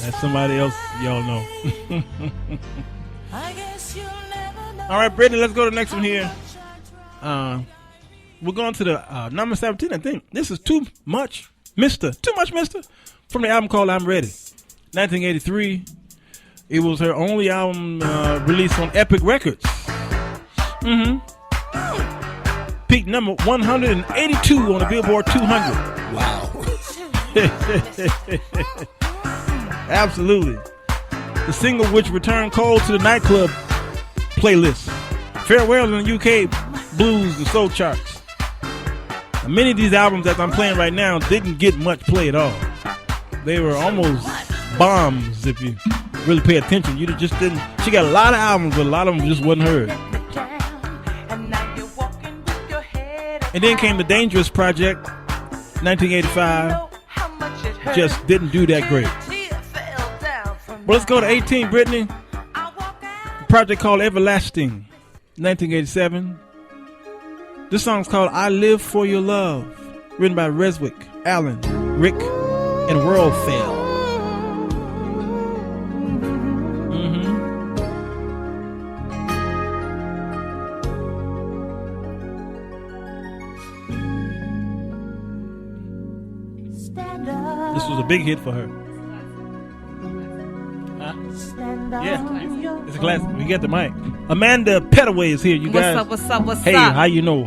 That's somebody else y'all know. All right, Brittany, let's go to the next one here. We're going to the number 17, I think. This is Too Much Mister. Too Much Mister from the album called I'm Ready. 1983. It was her only album released on Epic Records. Peaked number 182 on the Billboard 200. Wow. Absolutely. The single which returned Cole to the nightclub playlist. Farewell in the UK blues and soul charts. Now, many of these albums that I'm playing right now didn't get much play at all. They were almost bombs if you really pay attention. You just didn't. She got a lot of albums, but a lot of them just wasn't heard. And then came the Dangerous Project, 1985. Just didn't do that great. Well, let's go to 18, Brittany. A project called Everlasting, 1987. This song's called I Live For Your Love, written by Reswick, Allen, Rick, and Worldfell. This was a big hit for her. Yeah, it's a classic. We get the mic. Amanda Petaway is here. You guys. What's up? Hey, how you know?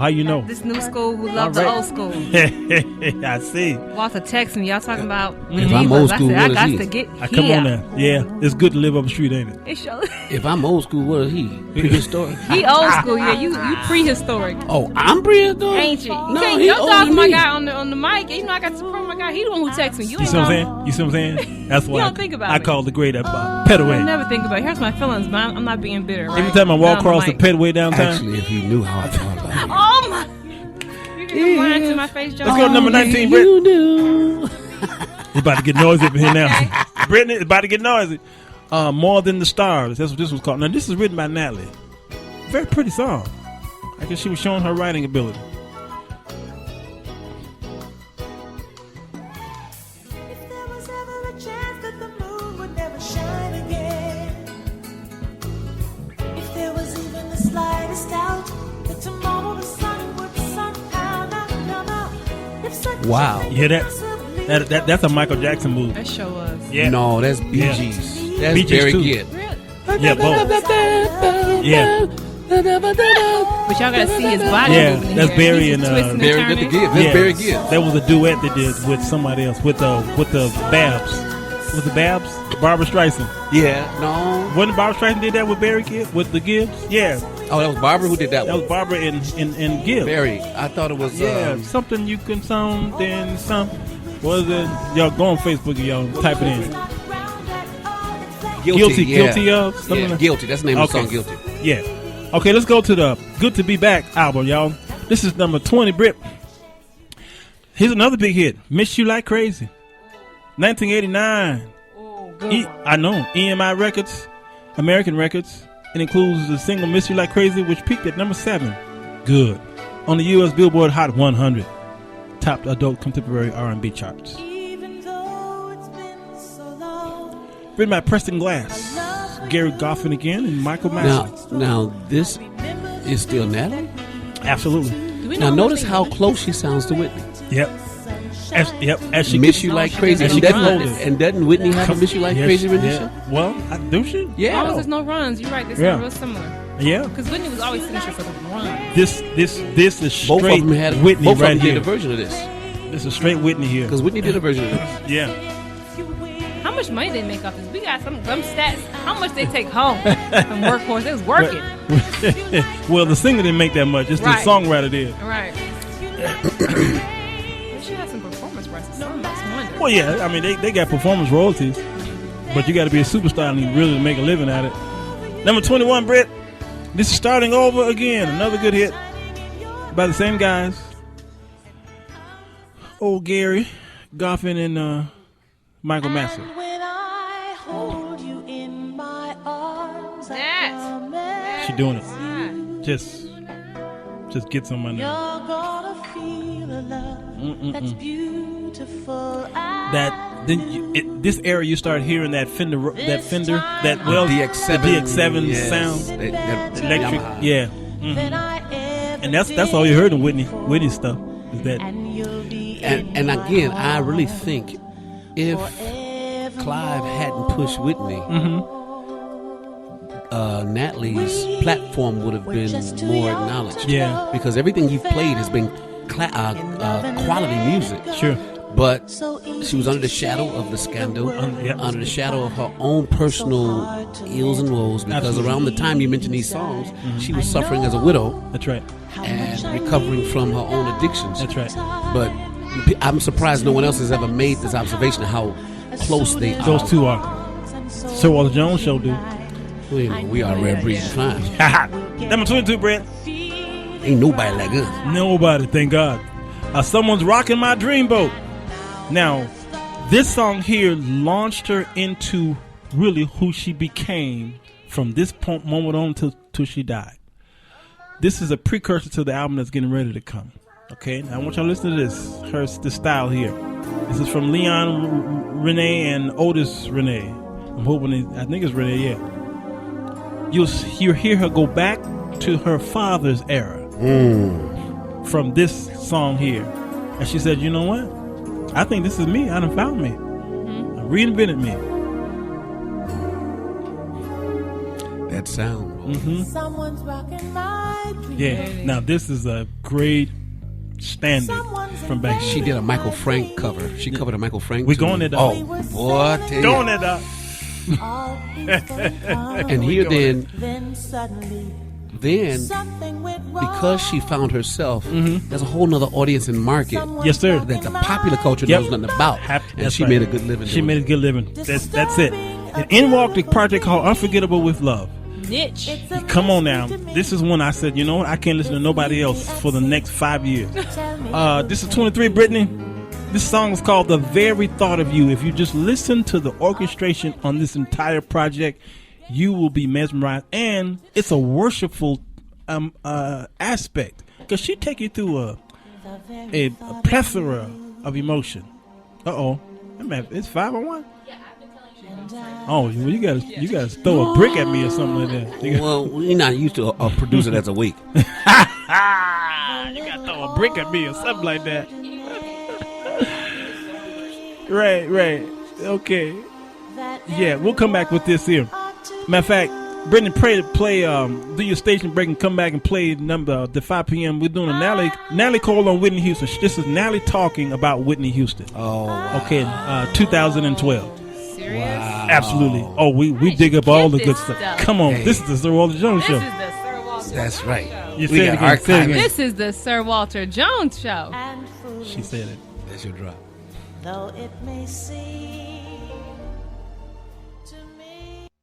This new school who love the old school. I see. Walter texting me. Y'all talking about if I'm old school, I what got is to he? get I come on now. Yeah, it's good to live up the street, ain't it? It shows. If I'm old school, what is he? Prehistoric? He old school. Yeah, you prehistoric. Oh, I'm prehistoric. Ain't you? No, Can't he don't older talk to than my me. guy on the mic. You know I got to promote my God, he the one who texts me. You see what I'm saying? You see what I'm saying? That's why don't think about I me. call the great Petaway. I never think about it. Here's my feelings, but I'm not being bitter. Right? Every time I walk across the Petaway downtown. Actually, if you knew how I thought about it. Oh my! You get lying to my face, John. Let's go to number 19, Britt. You knew. It's about to get noisy up in here now. Brittany, it's about to get noisy. More Than the Stars. That's what this was called. Now, this is written by Natalie. Very pretty song. I guess she was showing her writing ability. If there was ever a chance that the moon would never shine again, if there was even the slightest doubt that tomorrow the sun would somehow not come out, if such Wow. a Yeah, that's a Michael Jackson move. That show was. Yeah. No, that's Bee Yeah. Gees. That's Bee Gees Barry too. Gibb. Yeah, both. Yeah. But y'all gotta see his body Yeah, moving that's here. Barry He's and Barry twisting did the turning. Gibb. That's Barry Gibb. That was a duet they did with somebody else with the Babs. Was it Babs? Barbara Streisand. Yeah, no. Wasn't Barbara Streisand did that with Barry Gibb with the Gibbs? Yeah. Oh, that was Barbara who did that That one. was Barbara and Gibb. Barry. I thought it was. Something you can sound then some. What is it? Y'all go on Facebook and y'all type it in. Guilty, yeah. Guilty of something. Yeah, like- Guilty. That's the name of the Okay. song, Guilty. Yeah. Okay, let's go to the Good to Be Back album, y'all. This is number 20, Brit. Here's another big hit. Miss You Like Crazy. 1989. I know. EMI Records, American Records. It includes the single Miss You Like Crazy, which peaked at number 7. Good. On the U.S. Billboard Hot 100. Topped adult contemporary R&B charts. Written by Preston Glass, Gary Goffin again, and Michael Massey. Now this is still Natalie? Absolutely. Now notice how close she sounds to Whitney. Yep. As she Miss You Like Crazy. As And she gets older. doesn't Whitney have a Miss You Like Yes, Crazy rendition? yeah. Well, do she? Yeah. As long as there's no runs, you're right. They Yeah. sound real similar. Yeah. Because Whitney was always signature for the run. This is Both straight of them had Whitney both right of them here. did a version of this. This is straight Whitney here. Because Whitney did a version of this. Yeah. How much money they make off this? We got some stats. How much they take home from Workhorse? They was working. Well, the singer didn't make that much. It's Right. the songwriter did. Right. She had some performance rights. That's wonderful. Well, yeah. I mean, they got performance royalties, but you got to be a superstar and really make a living at it. Number 21, Britt. This is Starting Over Again. Another good hit by the same guys. Old Gary Goffin and Michael Massey. When I hold you in my arms, She doing it. Just gets on my nerves. you're gonna feel a love that's beautiful. This era you start hearing that Fender, DX7, the DX7 yes. sound, That electric, Yamaha. yeah. Mhm. And that's all you heard in Whitney stuff is that. And again, I really think if Clive hadn't pushed Whitney, Natalie's platform would have been more acknowledged. Yeah. Because everything you've played has been quality music. Sure. But she was under the shadow of the scandal, under the shadow of her own personal ills and woes, because Absolutely. around the time you mentioned these songs, she was suffering as a widow. That's right. And recovering from her own addictions. That's right. But I'm surprised no one else has ever made this observation of how close they are. Those two are. Sir Walter Jones show, dude. We are rare breed and fine. Number 22, Brett. Ain't nobody like us. Nobody, thank God. Someone's Rocking My Dreamboat. Now, this song here launched her into really who she became from this moment on till she died. This is a precursor to the album that's getting ready to come. Okay, now I want y'all to listen to this style here. This is from Leon Renee and Otis Renee. I'm hoping I think it's Renee, yeah. You'll hear her go back to her father's era from this song here. And she said, you know what? I think this is me. I done found me. I reinvented me. That sound. Someone's rocking my dream. Yeah. Now this is a great standard from back then. She did a Michael Frank cover. She covered a Michael Frank. We going there, dog. Oh, boy, I tell you. Going there, dog. And here then, then, because she found herself, there's a whole nother audience and market. Yes, sir. That the popular culture knows nothing about. And she made a good living. She made a good living. That's it. And in walked the project called Unforgettable with Love. Niche. Come on now. This is when I said, you know what? I can't listen to nobody else for the next 5 years. This is 23, Brittany. This song is called The Very Thought of You. If you just listen to the orchestration on this entire project, you will be mesmerized. And it's a worshipful aspect, because she take you through a plethora of emotion. It's 501. Oh, you gotta throw a brick at me or something like that. Well, we're not used to a producer that's awake. You gotta throw a brick at me or something like that. Right. Okay. Yeah, we'll come back with this here. Matter of fact, Brendan, play do your station break and come back and play the 5 p.m. We're doing a Natalie Cole on Whitney Houston. This is Natalie talking about Whitney Houston. Oh, wow. Okay, 2012. Serious? Wow. Absolutely. Oh, we dig up all the good stuff. Come on, Hey. This is the Sir Walter Jones Show. This is the Sir Walter That's right. You We said got it again. Say it again. This is the Sir Walter Jones Show. She said it. That's your drop. Though it may seem.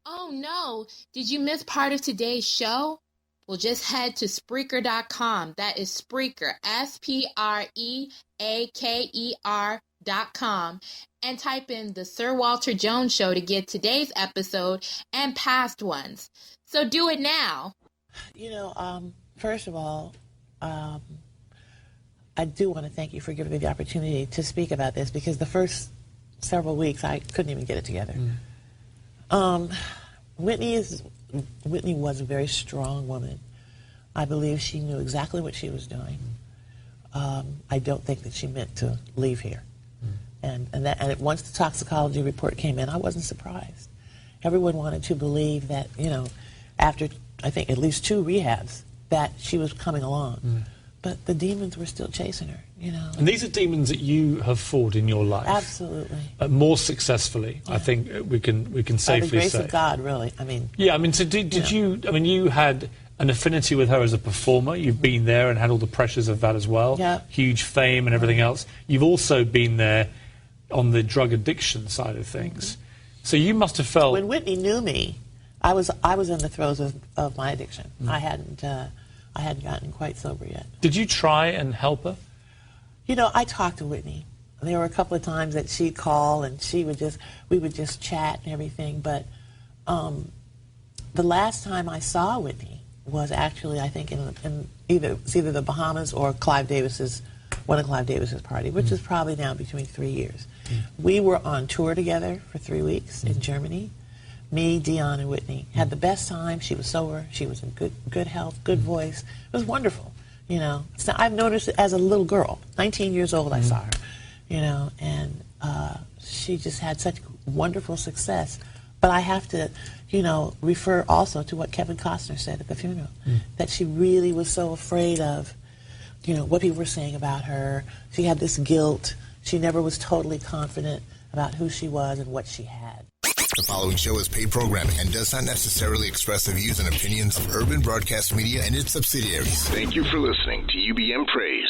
Oh no, did you miss part of today's show? Well, just head to Spreaker.com. That is Spreaker, SPREAKER.com, and type in the Sir Walter Jones Show to get today's episode and past ones. So do it now. You know, first of all, I do want to thank you for giving me the opportunity to speak about this, because the first several weeks I couldn't even get it together. Whitney was a very strong woman. I believe she knew exactly what she was doing. I don't think that she meant to leave here. And once the toxicology report came in, I wasn't surprised. Everyone wanted to believe that, you know, after I think at least 2 rehabs, that she was coming along. But the demons were still chasing her, you know. And these are demons that you have fought in your life. Absolutely. More successfully, yeah. I think we can safely say. By the grace of God, really. I mean. Yeah, I mean, so did you? I mean, you had an affinity with her as a performer. You've been there and had all the pressures of that as well. Yeah. Huge fame and everything else. You've also been there on the drug addiction side of things. So you must have felt. When Whitney knew me, I was in the throes of my addiction. I hadn't gotten quite sober yet. Did you try and help her? You know, I talked to Whitney. There were a couple of times that she'd call and we would just chat and everything. But the last time I saw Whitney was actually, I think, in either the Bahamas or one of Clive Davis's party, which is probably now between 3 years. We were on tour together for 3 weeks in Germany. Me, Dion, and Whitney had the best time. She was sober. She was in good health, good voice. It was wonderful, you know. So I've noticed it as a little girl, 19 years old. I saw her, you know, and she just had such wonderful success. But I have to, you know, refer also to what Kevin Costner said at the funeral, that she really was so afraid of, you know, what people were saying about her. She had this guilt. She never was totally confident about who she was and what she had. The following show is paid programming and does not necessarily express the views and opinions of Urban Broadcast Media and its subsidiaries. Thank you for listening to UBM Praise.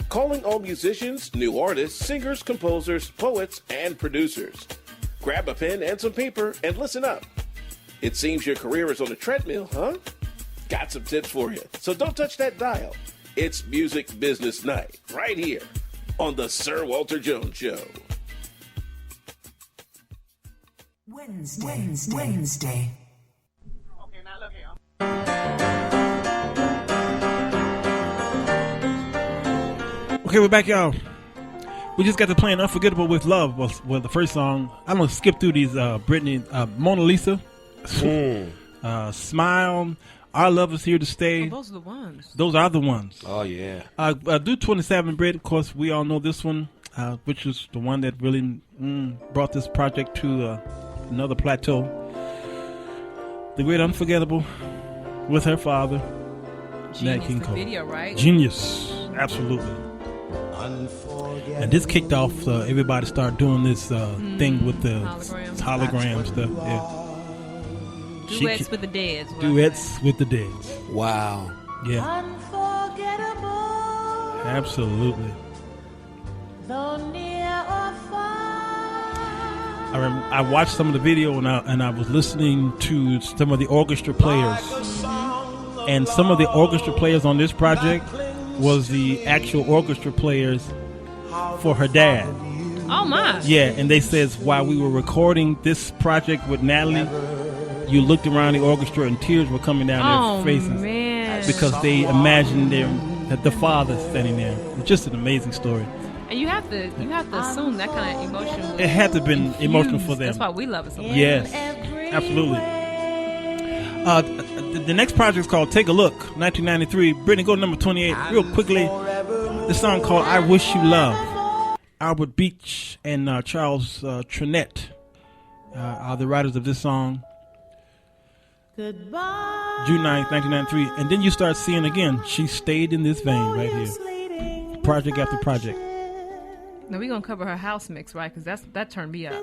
Calling all musicians, new artists, singers, composers, poets, and producers. Grab a pen and some paper and listen up. It seems your career is on a treadmill, huh? Got some tips for you, so don't touch that dial. It's Music Business Night, right here on the Sir Walter Jones Show. Wednesday. Okay, now look here. Okay, we're back, y'all. We just got to playing Unforgettable with Love was the first song. I'm going to skip through these, Brittany, Mona Lisa, Smile, Our Love Is Here to Stay. Oh, those are the ones. Those are the ones. Oh, yeah. Do 27, Britt. Of course, we all know this one, which is the one that really brought this project to another plateau. The great Unforgettable with her father, Nat King Cole. Video, right? Genius, absolutely. And this kicked off. Everybody started doing this thing with the hologram stuff. Yeah. Duets with the Deads. Duets with the Deads. Wow. Yeah. Unforgettable. Absolutely. Though near or far. I watched some of the video and I was listening to some of the orchestra players. And some of the orchestra players on this project was the actual orchestra players for her dad. Oh my. Yeah, and they says while we were recording this project with Natalie, you looked around the orchestra and tears were coming down their faces. Man. Because they imagined that the father standing there. It's just an amazing story. And you have to assume that kind of emotion. It had to have been emotional for them. That's why we love it so much. Yes, absolutely. The next project is called Take a Look, 1993. Brittany, go to number 28 real quickly. This song called I Wish You Love. Albert Beach and Charles Trinette are the writers of this song. Goodbye. June 9th, 1993. And then you start seeing again, she stayed in this vein right here. Project after project. Now we're going to cover her house mix, right? Because that turned me up. I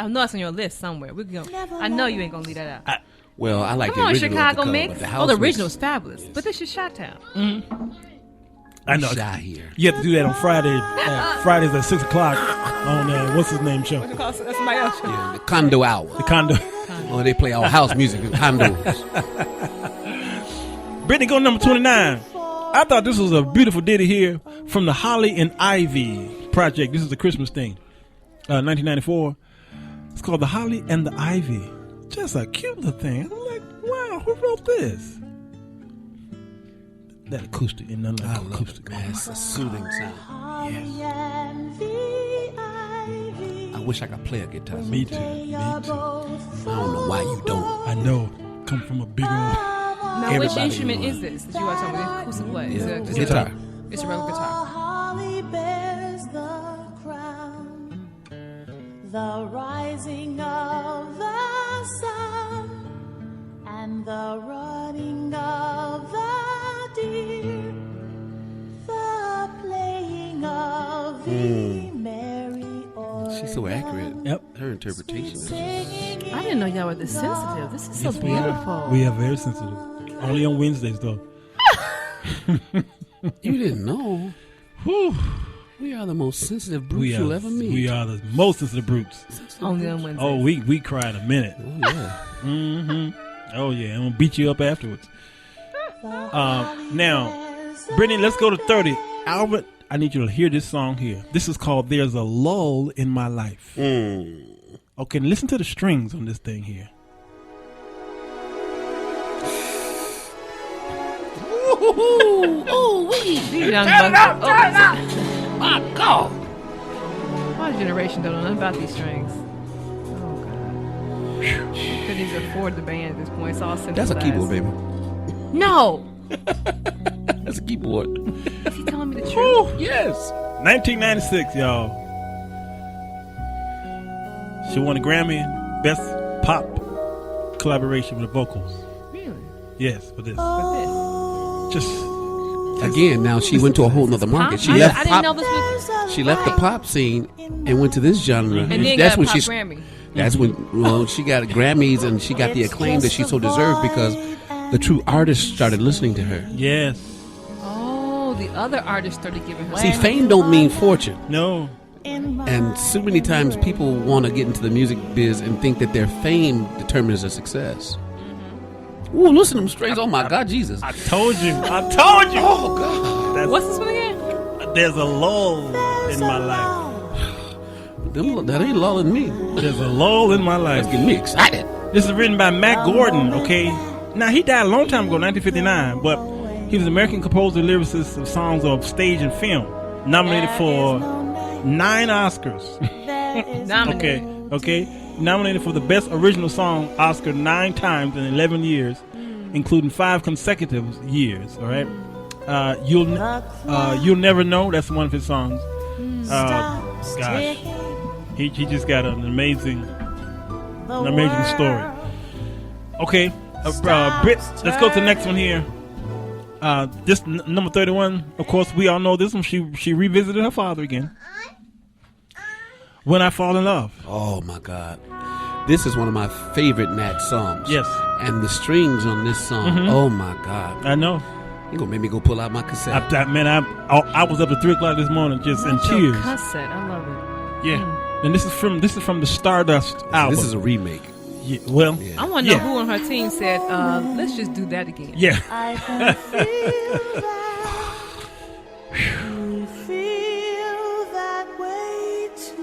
know it's on your list somewhere. I know you ain't going to leave that out. Well, I like Come the on, original. Chicago the mix. house The original mix. is fabulous. But this is Chi-Town. I know. Shy here. You have to do that on Friday. Fridays at 6 o'clock on what's his name show? What you call it? That's somebody else show. Yeah, the Condo Hour. The Condo. Oh, they play all house music in condos. Brittany, go to number 29. I thought this was a beautiful ditty here from the Holly and Ivy project. This is a Christmas thing. 1994. It's called The Holly and the Ivy. Just a cute little thing. I'm like, wow, who wrote this? That acoustic and none like acoustic. Man, it's a soothing sound. Yes. I wish I could play a guitar. Me too. Me too. I don't know why you don't. I know. Come from a big old. Now, which instrument is this that you are talking about? Acoustic what? Yeah. It's Guitar. It's a regular guitar. Holly bears the crown, the rising of the sun, and the running of the deer, the playing of the merry organ. She's so accurate. Yep. Her interpretation is. I didn't know y'all were this sensitive. This is so Yes, beautiful. We are very sensitive. Only on Wednesdays, though. You didn't know. Whew. We are the most sensitive brutes you'll ever meet. We are the most sensitive brutes. Only on Wednesdays. Oh, we cry in a minute. Oh, yeah. Mm-hmm. Oh, yeah. I'm going to beat you up afterwards. Now, Brittany, let's go to 30. Albert, I need you to hear this song here. This is called There's a Lull in My Life. Okay, listen to the strings on this thing here. Oh, we. These young bucks. My God. My generation don't know nothing about these strings. Oh, God. Couldn't even afford the band at this point. It's all synthesized. That's a keyboard, baby. No. That's a keyboard. Is he telling me the truth? Yes. 1996, y'all. She won a Grammy Best Pop Collaboration with the vocals. Really? Yes, for this. Just again, now she went to a whole nother market. She left pop. She left the pop scene and went to this genre. And then that's got when a pop she. Grammy. That's when she got Grammys and she got the acclaim that she so deserved because the true artists started listening to her. Yes. Oh, the other artists started giving her. See, fame don't mean fortune. No. And so many times people want to get into the music biz and think that their fame determines their success. Ooh, listen to them strings. Oh, my God, Jesus. I told you. Oh, God. What's this one again? There's a lull in my life. That ain't lulling me. There's a lull in my life. That's getting me excited. This is written by Matt Gordon, okay? Now, he died a long time ago, 1959, but he was an American composer and lyricist of songs of stage and film. Nominated for 9 Oscars. Okay. Nominated for the Best Original Song Oscar 9 times in 11 years, including 5 consecutive years. All right. You'll Never Know. That's one of his songs. Gosh, he just got an amazing story. Okay, Britt, let's go to the next one here. This number 31. Of course, we all know this one. She revisited her father again. When I Fall in Love. Oh my God. This is one of my favorite Nat songs. Yes. And the strings on this song, oh my God. I know. You're going to make me go pull out my cassette. I was up at 3 o'clock this morning just in tears. Cassette, I love it. Yeah. And this is from the Stardust album. This is a remake. Yeah, well, I want to know who on her team said, let's just do that again. Yeah. I can feel that. You feel that way too.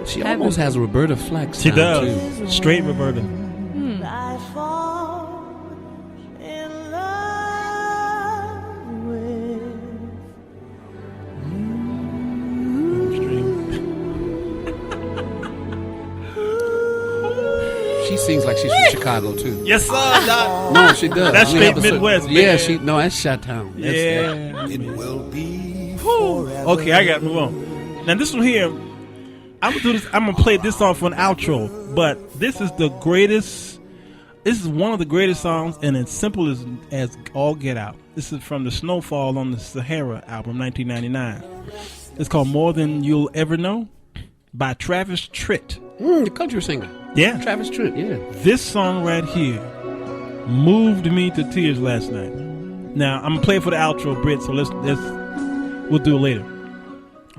She almost has a Roberta Flack sound. She does. Too. Straight Roberta. I fall in love with She sings like she's from Chicago too. Yes, sir. No, she does. That's straight Midwest. Yeah, man. that's Chi-Town. Yeah. It will be. Okay, I got to move on. Now this one here, I'm gonna play this song for an outro, but this is the greatest. This is one of the greatest songs, and it's simple as all get out. This is from the Snowfall on the Sahara album, 1999. It's called More Than You'll Ever Know by Travis Tritt. The country singer. Yeah. Travis Tritt, yeah. This song right here moved me to tears last night. Now, I'm going to play it for the outro, Britt, so we'll do it later.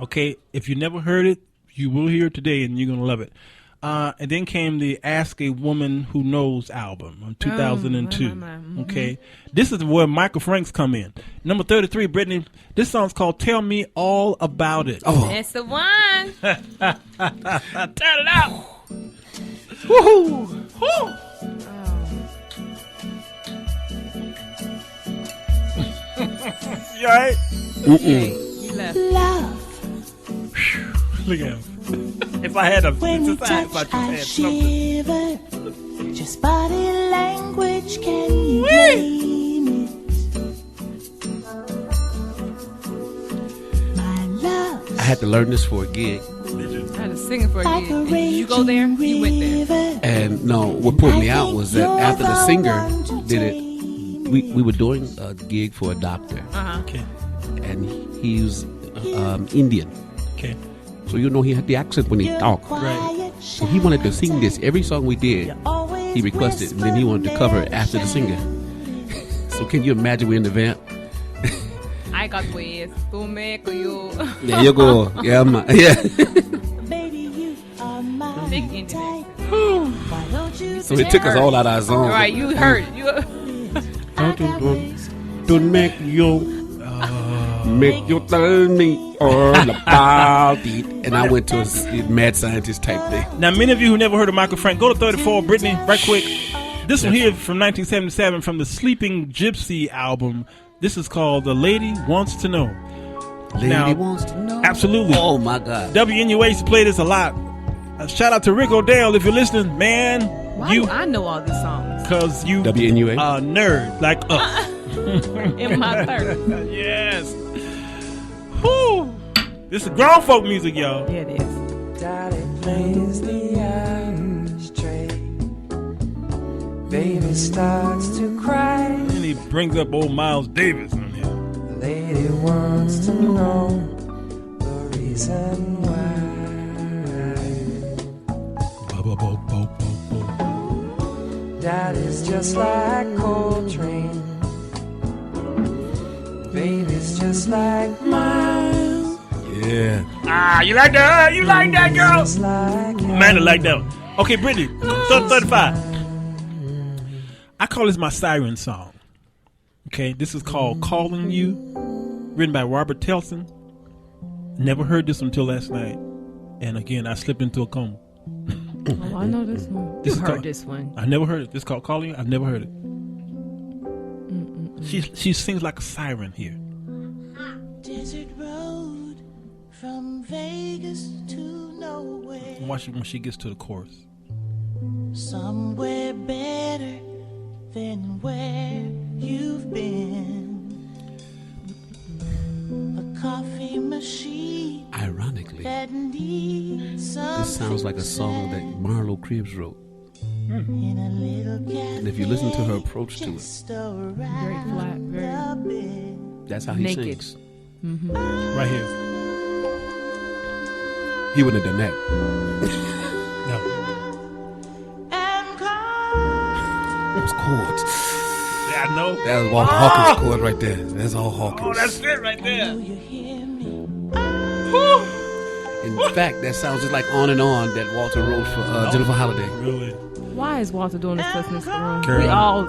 Okay? If you never heard it, you will hear it today, and you're going to love it. And then came the Ask a Woman Who Knows album in 2002. Okay? This is where Michael Franks come in. Number 33, Brittany, this song's called Tell Me All About It. Oh. That's the one. Turn it out. Woohoo! Woo! You all right? You left. Look at him. If I had a when you decide touch, if I I just had something. shiver. Just body language, can you name it? My love. I had to learn this for a gig. I had to sing it for a gig. And did you go there? You went there. And no, what put me out was that after the singer did it, we were doing a gig for a doctor. Okay. And he was Indian. Okay. So you know he had the accent when he talked. Right. So he wanted to sing this every song we did. He requested, and then he wanted to cover it after the singer. So can you imagine we're in the van? I got ways to make you. There you go. Yeah, man. Yeah. Big Indian. So it took us all out of our zone. Right, you heard. Don't make you. Make you tell me all about it. And I went to a mad scientist type thing. Now, many of you who never heard of Michael Frank, go to 34, Brittany, right quick. This one here from 1977 from the Sleeping Gypsy album. This is called The Lady Wants to Know. Lady Wants to Know? Absolutely. Oh, my God. WNUA used to play this a lot. Shout out to Rick O'Dell if you're listening. Man, Why do I know all these songs? Because you WNUA? a nerd like us. In my 30s. Yes. Whew. This is grown folk music, y'all. Yeah, it is. Daddy plays the ashtray. Baby starts to cry. And he brings up old Miles Davis on here. The lady wants to know the reason why. Daddy's just like Coltrane. Baby's just like Miles. Yeah. You like that? You like that, girl? Man, I like that one. Okay, Brittany, 35. I call this my siren song. Okay, this is called Calling You, written by Robert Telson. Never heard this until last night. And again, I slipped into a coma. Oh, I know this one. You heard this one. I never heard it. This is called Calling You. I've never heard it. She sings like a siren here. Desert road from Vegas to nowhere. Watch it when she gets to the chorus. Somewhere better than where you've been. A coffee machine. Ironically, that needs this sounds like a song that Marlo Cribbs wrote. in a little And if you listen to her approach to it, Very flat, very that's how he naked. sings. Right here. He wouldn't have done that. Those chords. Yeah, I know. That was Walter Hawkins' chord right there. That's all Hawkins. Oh, that's it right there. In fact, that sounds just like On and On that Walter wrote for Jennifer Holliday. Really? Why is Walter doing this to us in this room? Girl, We all.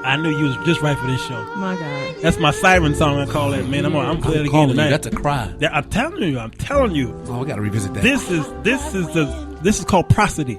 I knew you was just right for this show. My God. That's my siren song. I call that, man. I'm playing it again calling tonight. you. That's a cry. Yeah, I'm telling you. Oh, we gotta revisit that. This is called prosody.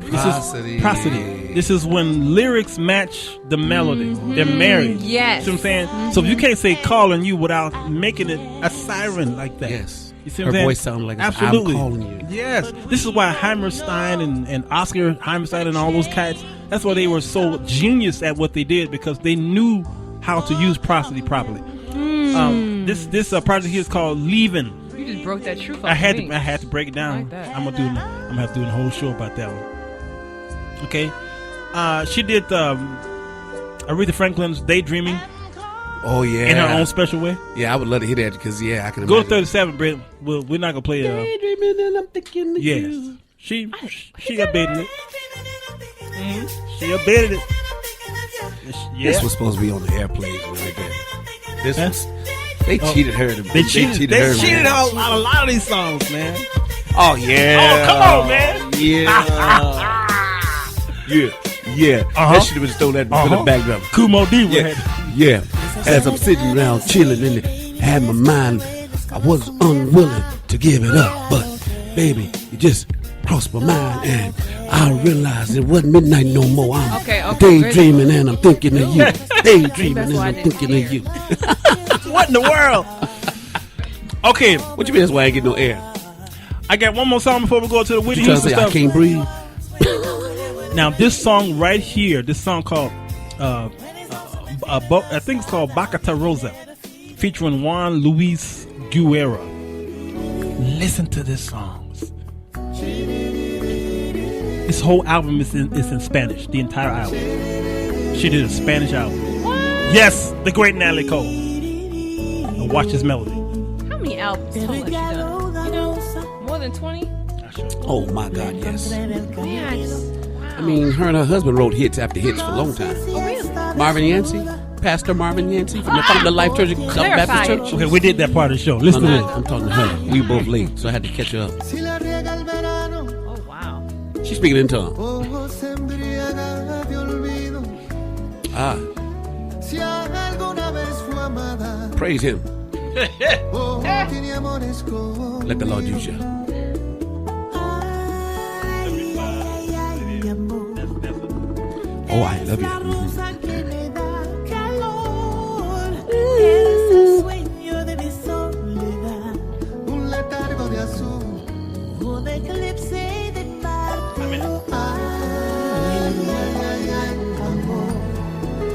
Prosody. Prosody. This is when lyrics match the melody. They're married. Yes. See what I'm saying? So if you can't say calling you without making it a siren like that. Yes. You see Her what I'm saying? voice sounded like Absolutely. I'm calling you. Yes. This is why Hammerstein and Oscar Hammerstein and all those cats, that's why they were so genius at what they did, because they knew how to use prosody properly. This project here is called Leavin'. You just broke that truth. I had to break it down. Like that. I'm gonna have to do a whole show about that one. Okay. She did Aretha Franklin's Daydreaming. Oh yeah. In her own special way. Yeah, I would love to hear that because I can Go imagine. to 37, Brett. We're not gonna play. Daydreaming and I'm thinking of yes. you. She updated it. She updated it. Yeah. This was supposed to be on the airplanes right there. This was. They cheated her. They cheated her out a lot of these songs, man. Oh yeah. Oh come on, man. Yeah. Yeah. That should have been thrown that for the background. Kumo D. Yeah. As I'm sitting around chilling and had my mind, I was unwilling to give it up, but baby, it just crossed my mind and I realized it wasn't midnight no more. I'm daydreaming and I'm thinking of you. Daydreaming and I'm thinking of you. What in the world? Okay. What you mean that's why I ain't get no air? I got one more song before we go to the Whitney Houston stuff. I can't breathe. Now this song right here, this song called I think it's called Bacata Rosa, featuring Juan Luis Guerra. Listen to this song. This whole album is in Spanish. The entire album. She did a Spanish album. What? Yes, the great Natalie Cole. And watch this melody. How many albums total has she done? More than 20? Oh my God, yes. Man, I mean, her and her husband wrote hits after hits for a long time. Oh, really? Marvin Yancey, Pastor Marvin Yancey from the Life Church, Baptist Church. Okay, we did that part of the show. Listen to this. I'm talking to her. We were both late, so I had to catch her up. Oh, wow. She's speaking in tongue. Praise him. Let the Lord use you. Oh, I love you.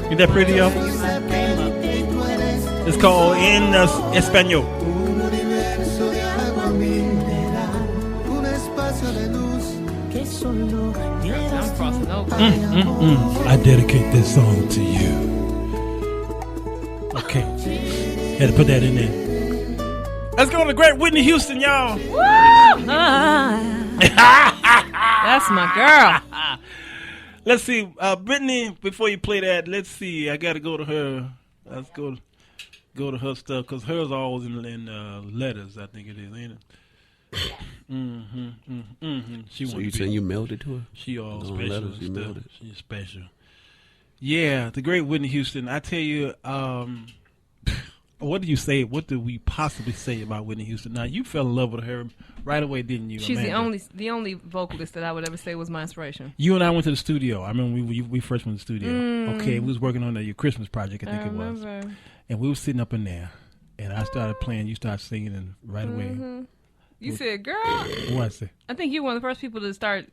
Ain't that pretty, y'all? It's called En Español. I'm crossing over. I dedicate this song to you. Okay. Had to put that in there. Let's go to the great Whitney Houston, y'all. Woo! That's my girl. Let's see, Brittany. Before you play that, let's see. I got to go to her. Let's go to her stuff because hers are always in letters. I think it is, ain't it? So you saying you mailed it to her? She all Those special. letters, you mailed it. She's special. Yeah, the great Whitney Houston. I tell you, what do you say? What do we possibly say about Whitney Houston? Now you fell in love with her right away, didn't you? She's Amanda? the only vocalist that I would ever say was my inspiration. You and I went to the studio. I remember we first went to the studio. Okay, we was working on your Christmas project, I think it was. And we were sitting up in there, and I started playing. You started singing, and right away. You said, girl. What I say? I think you were one of the first people to start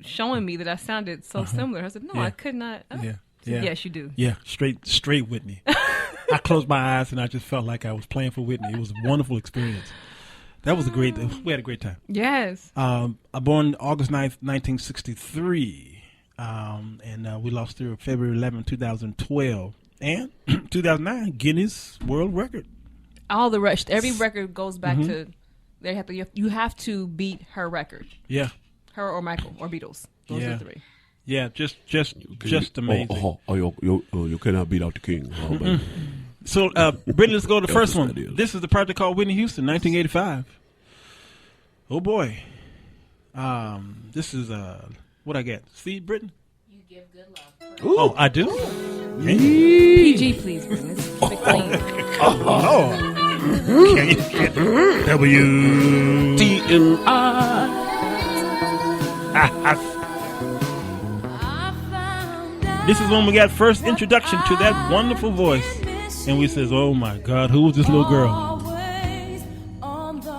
showing me that I sounded so similar. I said, no, I could not. Yeah. Said, yes, you do. Yeah, straight Whitney. I closed my eyes and I just felt like I was playing for Whitney. It was a wonderful experience. That was we had a great time. Yes. I born August 9th, 1963. And we lost her February 11, 2012. And 2009, Guinness World Record. All the rest, every record goes back to you have to beat her record. Yeah. Her or Michael or Beatles. Those are the three. Yeah, just amazing. You cannot beat out the king. Oh, baby. So, Brittany, let's go to the first one. This is the project called Whitney Houston, 1985. Oh boy. This is what I get. See, Brittany? You give good love. Oh, I do? PG, please, Brittany. This is when we got first introduction to that wonderful voice. And we says, oh my God, who is this little girl?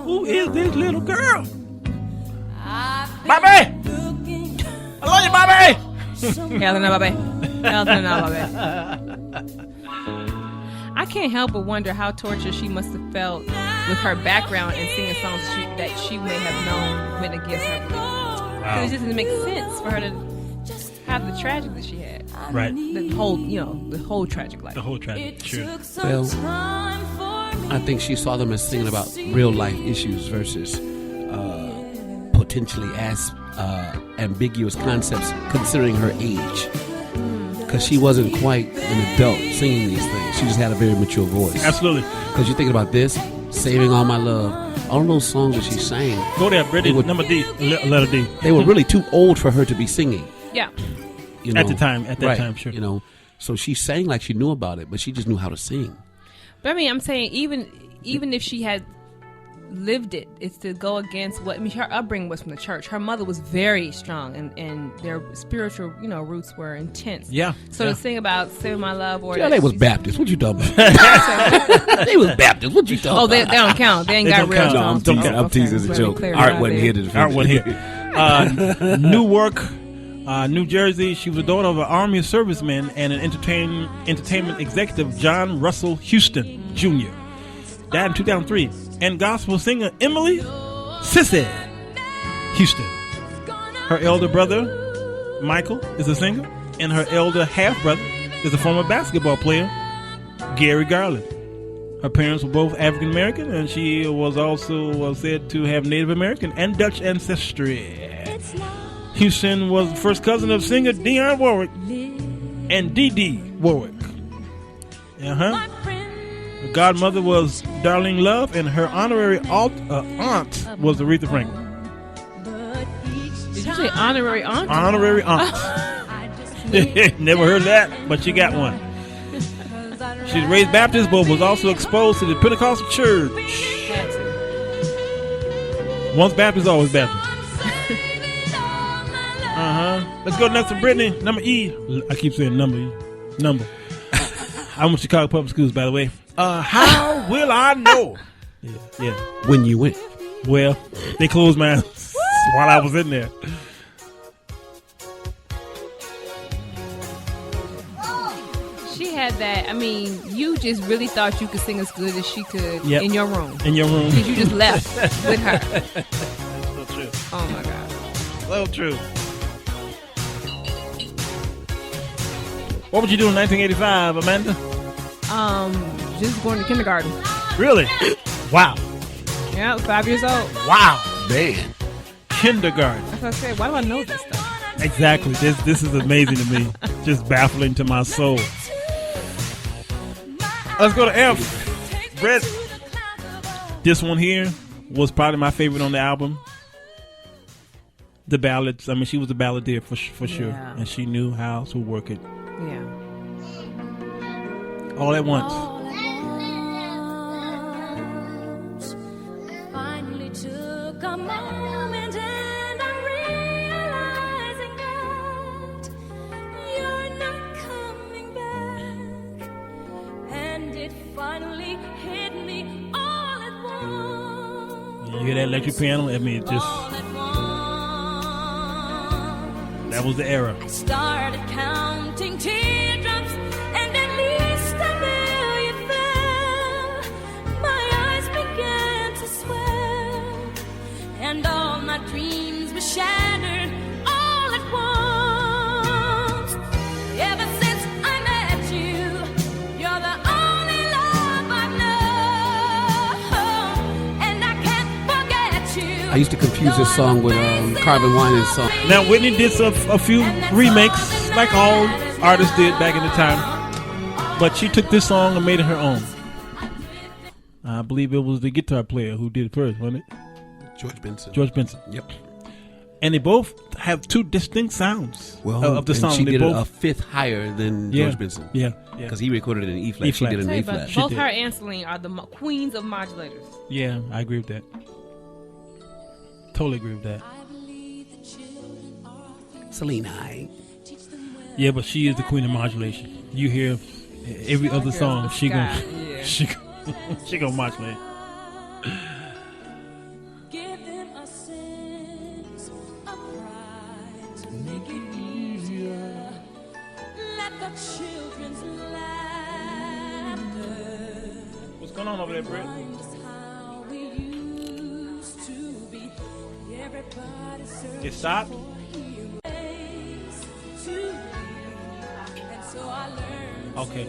Who is this little girl? Bobby! I love you, Bobby! I can't help but wonder how tortured she must have felt with her background and singing songs that she may have known went against her beliefs. Wow. It just didn't make sense for her to have the tragedy that she had. Right. The whole tragic life. The whole tragic, sure. Well, I think she saw them as singing about real life issues versus potentially as ambiguous concepts considering her age. Because she wasn't quite an adult singing these things. She just had a very mature voice. Absolutely. Because you're thinking about this, Saving All My Love, all those songs that she sang. Go there, Brittany. Number D, letter D. They were really too old for her to be singing. Yeah. You know, at that time, sure. You know, so she sang like she knew about it, but she just knew how to sing. But I mean, I'm saying even if she had lived it, it's to go against what, I mean, her upbringing was from the church. Her mother was very strong, and their spiritual, roots were intense. Yeah. So to sing about Saving My Love, or they was Baptist. What you talking about? They was Baptist. What you talking about? Oh, they don't count. They ain't got real strong. No, I'm teasing as a joke. Art wasn't here to defend. Art wasn't here. Newark, New Jersey. She was the daughter of an Army serviceman and an entertainment executive, John Russell Houston Jr. Died in 2003. And gospel singer Emily Sissy Houston. Her elder brother, Michael, is a singer. And her elder half-brother is a former basketball player, Gary Garland. Her parents were both African-American, and she was also said to have Native American and Dutch ancestry. Houston was the first cousin of singer Dionne Warwick and Dee Dee Warwick. Her godmother was Darlene Love, and her honorary aunt was Aretha Franklin. Did you say honorary aunt? Honorary aunt. Never heard that, but she got one. She's raised Baptist, but was also exposed to the Pentecostal church. Once Baptist, always Baptist. Let's go next to Brittany. Number E. I keep saying number E. Number. I'm with Chicago Public Schools, by the way. How will I know? Yeah. When you went. Well, they closed my eyes while I was in there. She had that. I mean, you just really thought you could sing as good as she could in your room. In your room. Because you just left with her. So true. Oh, my God. So true. What would you do in 1985, Amanda? Just going to kindergarten. Really? Wow. Yeah, 5 years old. Wow. Man. Kindergarten. That's what I said. Why do I know this stuff? Exactly. This is amazing to me. Just baffling to my soul. Let's go to F. Brett. This one here was probably my favorite on the album. The ballads. I mean, she was a balladeer for sure. And she knew how to work it. Yeah. All at once. Finally took a moment and I'm realizing that you're not coming back. And it finally hit me all at once. You hear that electric piano? I mean, it just... That was the era. I started counting teardrops, and at least a million fell. My eyes began to swell, and all my dreams were shattered all at once. Ever since I met you, you're the only love I've known, and I can't forget I used to confuse this song with Carbon Winans song. Now, Whitney did a few remakes, like all artists did back in the time. But she took this song and made it her own. I believe it was the guitar player who did it first, wasn't it? George Benson. George Benson. Yep. And they both have two distinct sounds of the song. She they did both, a fifth higher than George Benson. Yeah. Because he recorded it in E flat. She did it in A flat. Both her and Celine are the queens of modulators. Yeah, I agree with that. Totally agree with that. Celine, I. Yeah, but she is the queen of modulation. You hear every other song, she gonna modulate. What's going on over there, Brett? It stopped? Okay.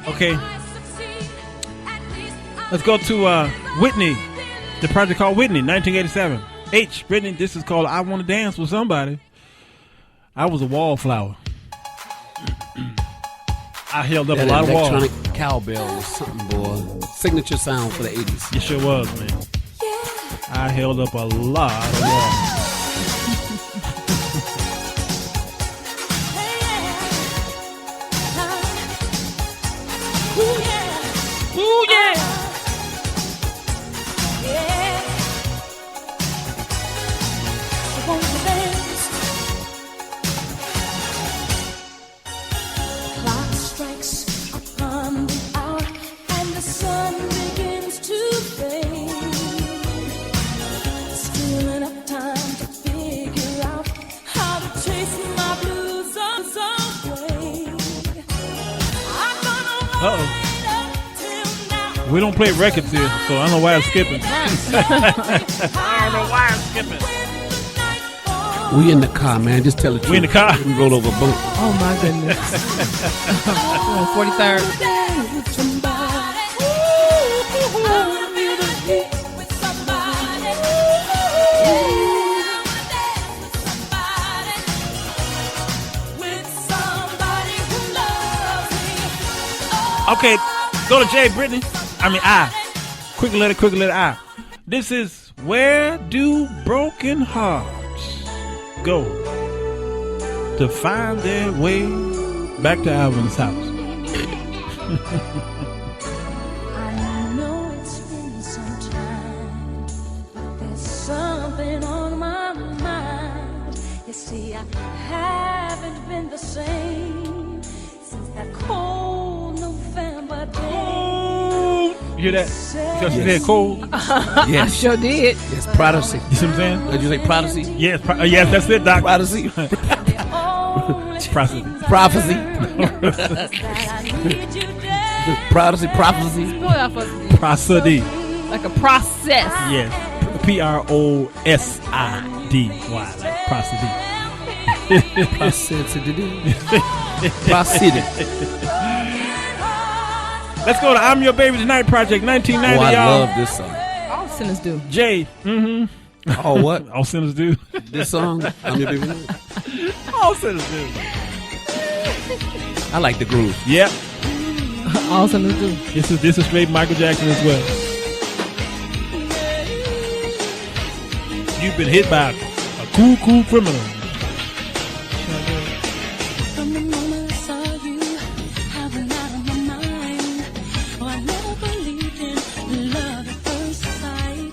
Okay. Let's go to Whitney. The project called Whitney, 1987. Brittany, this is called I Want to Dance with Somebody. I was a wallflower. I held up a lot of walls. Electronic cowbell was something, boy. Signature sound for the 80s. It sure was, man. I held up a lot of walls. Ooh, yeah. Clock strikes upon the hour and the sun begins to fade. Still enough time to figure out how to chase my blues away. Uh-oh. We don't play records here, so I don't know why I'm skipping. I don't know why I'm skipping. We in the car, man. Just tell the truth. We in the car. We roll over a boat. Oh my goodness. 43rd. Okay, go to J, Brittany. I. Quick letter I. This is Where Do Broken Hearts Go to Find Their Way Back to Alvin's house. I know it's been some time, but there's something on my mind. You see, I haven't been the same since that cold November day. You hear that? Because she said cold. Yes. I sure did. Yes, Prodigy. You see what I'm saying? Did you say Prodigy? Yes, yes, that's it, Doc. Prodigy. Prophecy. Prophecy. Prodigy. Prophecy. Spell that for us. Prosody. Like a process. Yes. Prosody. Like prosody. Prosody. Let's go to I'm Your Baby Tonight Project, 1990, I y'all. love this song. All sinners do. Jay. Mm-hmm. Oh, what? All sinners do. This song, I'm Your Baby Tonight. All sinners do. I like the groove. Yep. All sinners do. This is straight Michael Jackson as well. You've been hit by a cool criminal. From the moment I saw you, I've been out of my mind. Oh, I never believed in love at first sight.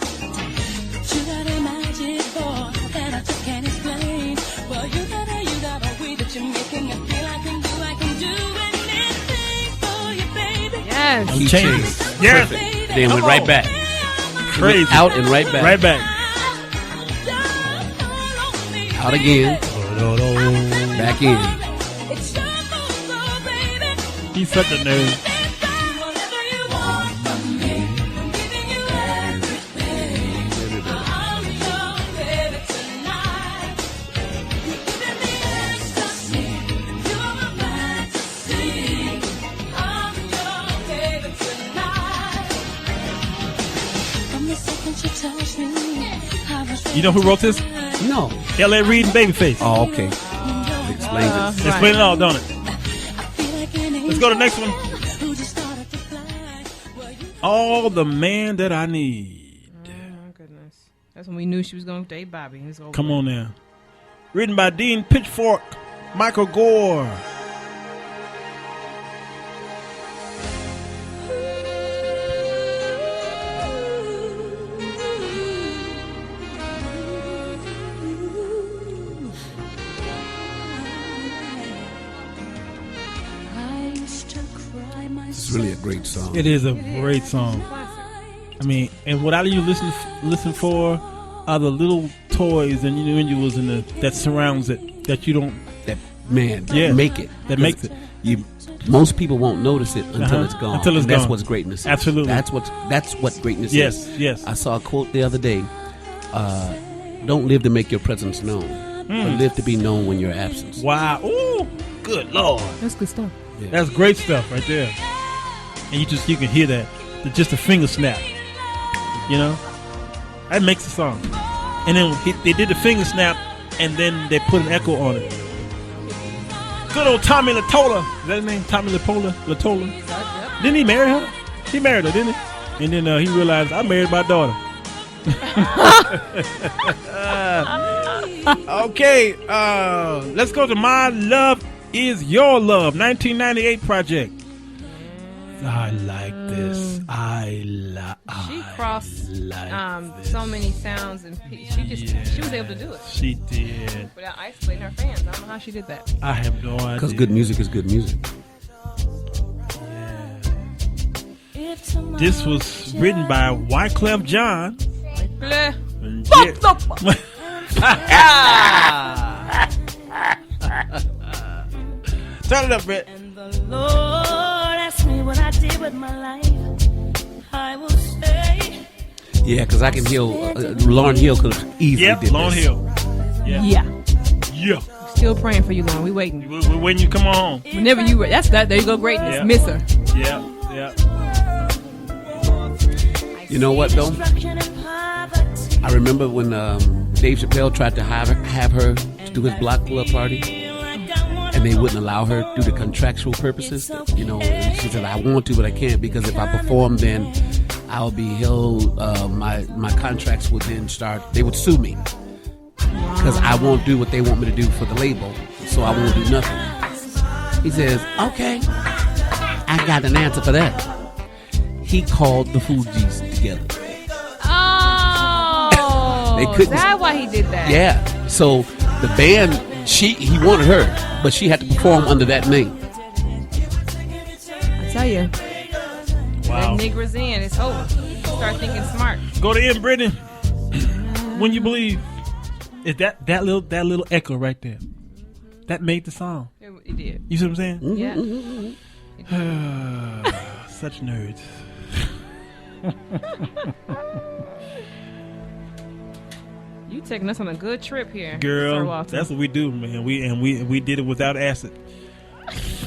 But you got a magic boy that I just can't explain. Well, you got a way that you're making me feel I can do anything for you, baby. Yes. He changed. Yes. Perfect. Then went right back. Crazy. Went out and right back. Right back. Out again. Back in. He's such a nerd. You know who wrote this? No. L.A. Reid and Babyface. Oh, okay. Explains it. Explain it all, don't it? Let's go to the next one. All the Man That I Need. Oh, goodness. That's when we knew she was going to date Bobby. It's over. Come on now. Written by Dean Pitchfork, Michael Gore. It's really a great song. It is a great song. I mean, and what I you listen for are the little toys and individuals in that surrounds it that you don't make it. That makes it. Most people won't notice it until it's gone. Until it's That's gone. what greatness is. Absolutely. That's what greatness is. Yes. I saw a quote the other day. Don't live to make your presence known, but live to be known when you're absent. Wow. Ooh, good Lord. That's good stuff. Yeah. That's great stuff right there. And you can hear that. Just a finger snap. You know? That makes the song. And then they did the finger snap and then they put an echo on it. Good old Tommy Latola. Is that his name? Tommy Latola? Didn't he marry her? He married her, didn't he? And then he realized, I married my daughter. Okay, let's go to My Love Is Your Love, 1998 project. I like this. She crossed so many sounds and she was able to do it. She did. Without isolating her fans. I don't know how she did that. I have no idea. Because good music is good music. This was written by Wyclef Jean. Turn it up, Brett. And the Lord asked me what I did with my life. I will say. Yeah, because I can hear Lauryn Hill could have easily did Lauryn this. Hill. Yeah. Still praying for you, Lauren. We waiting. We're waiting you come on. Whenever you there you go, greatness. Yeah. Miss her. Yeah. You know what though? I remember when Dave Chappelle tried to have her to do his block club party, and they wouldn't allow her due to contractual purposes. You know, she said, "I want to, but I can't because if I perform, then I'll be held. My contracts would then start. They would sue me because I won't do what they want me to do for the label, so I won't do nothing." He says, "Okay, I got an answer for that." He called the Fugees together. Oh, They couldn't. That's why he did that. Yeah. So the band, he wanted her, but she had to perform under that name. I tell you. Wow. That nigger's in. It's over. Start thinking smart. Go to Ian Brittany. When You Believe. Is that little echo right there? That made the song. It did. You see what I'm saying? Yeah. Such nerds. You taking us on a good trip here, Sir Girl, Walter. that's what we do, man. We did it without acid.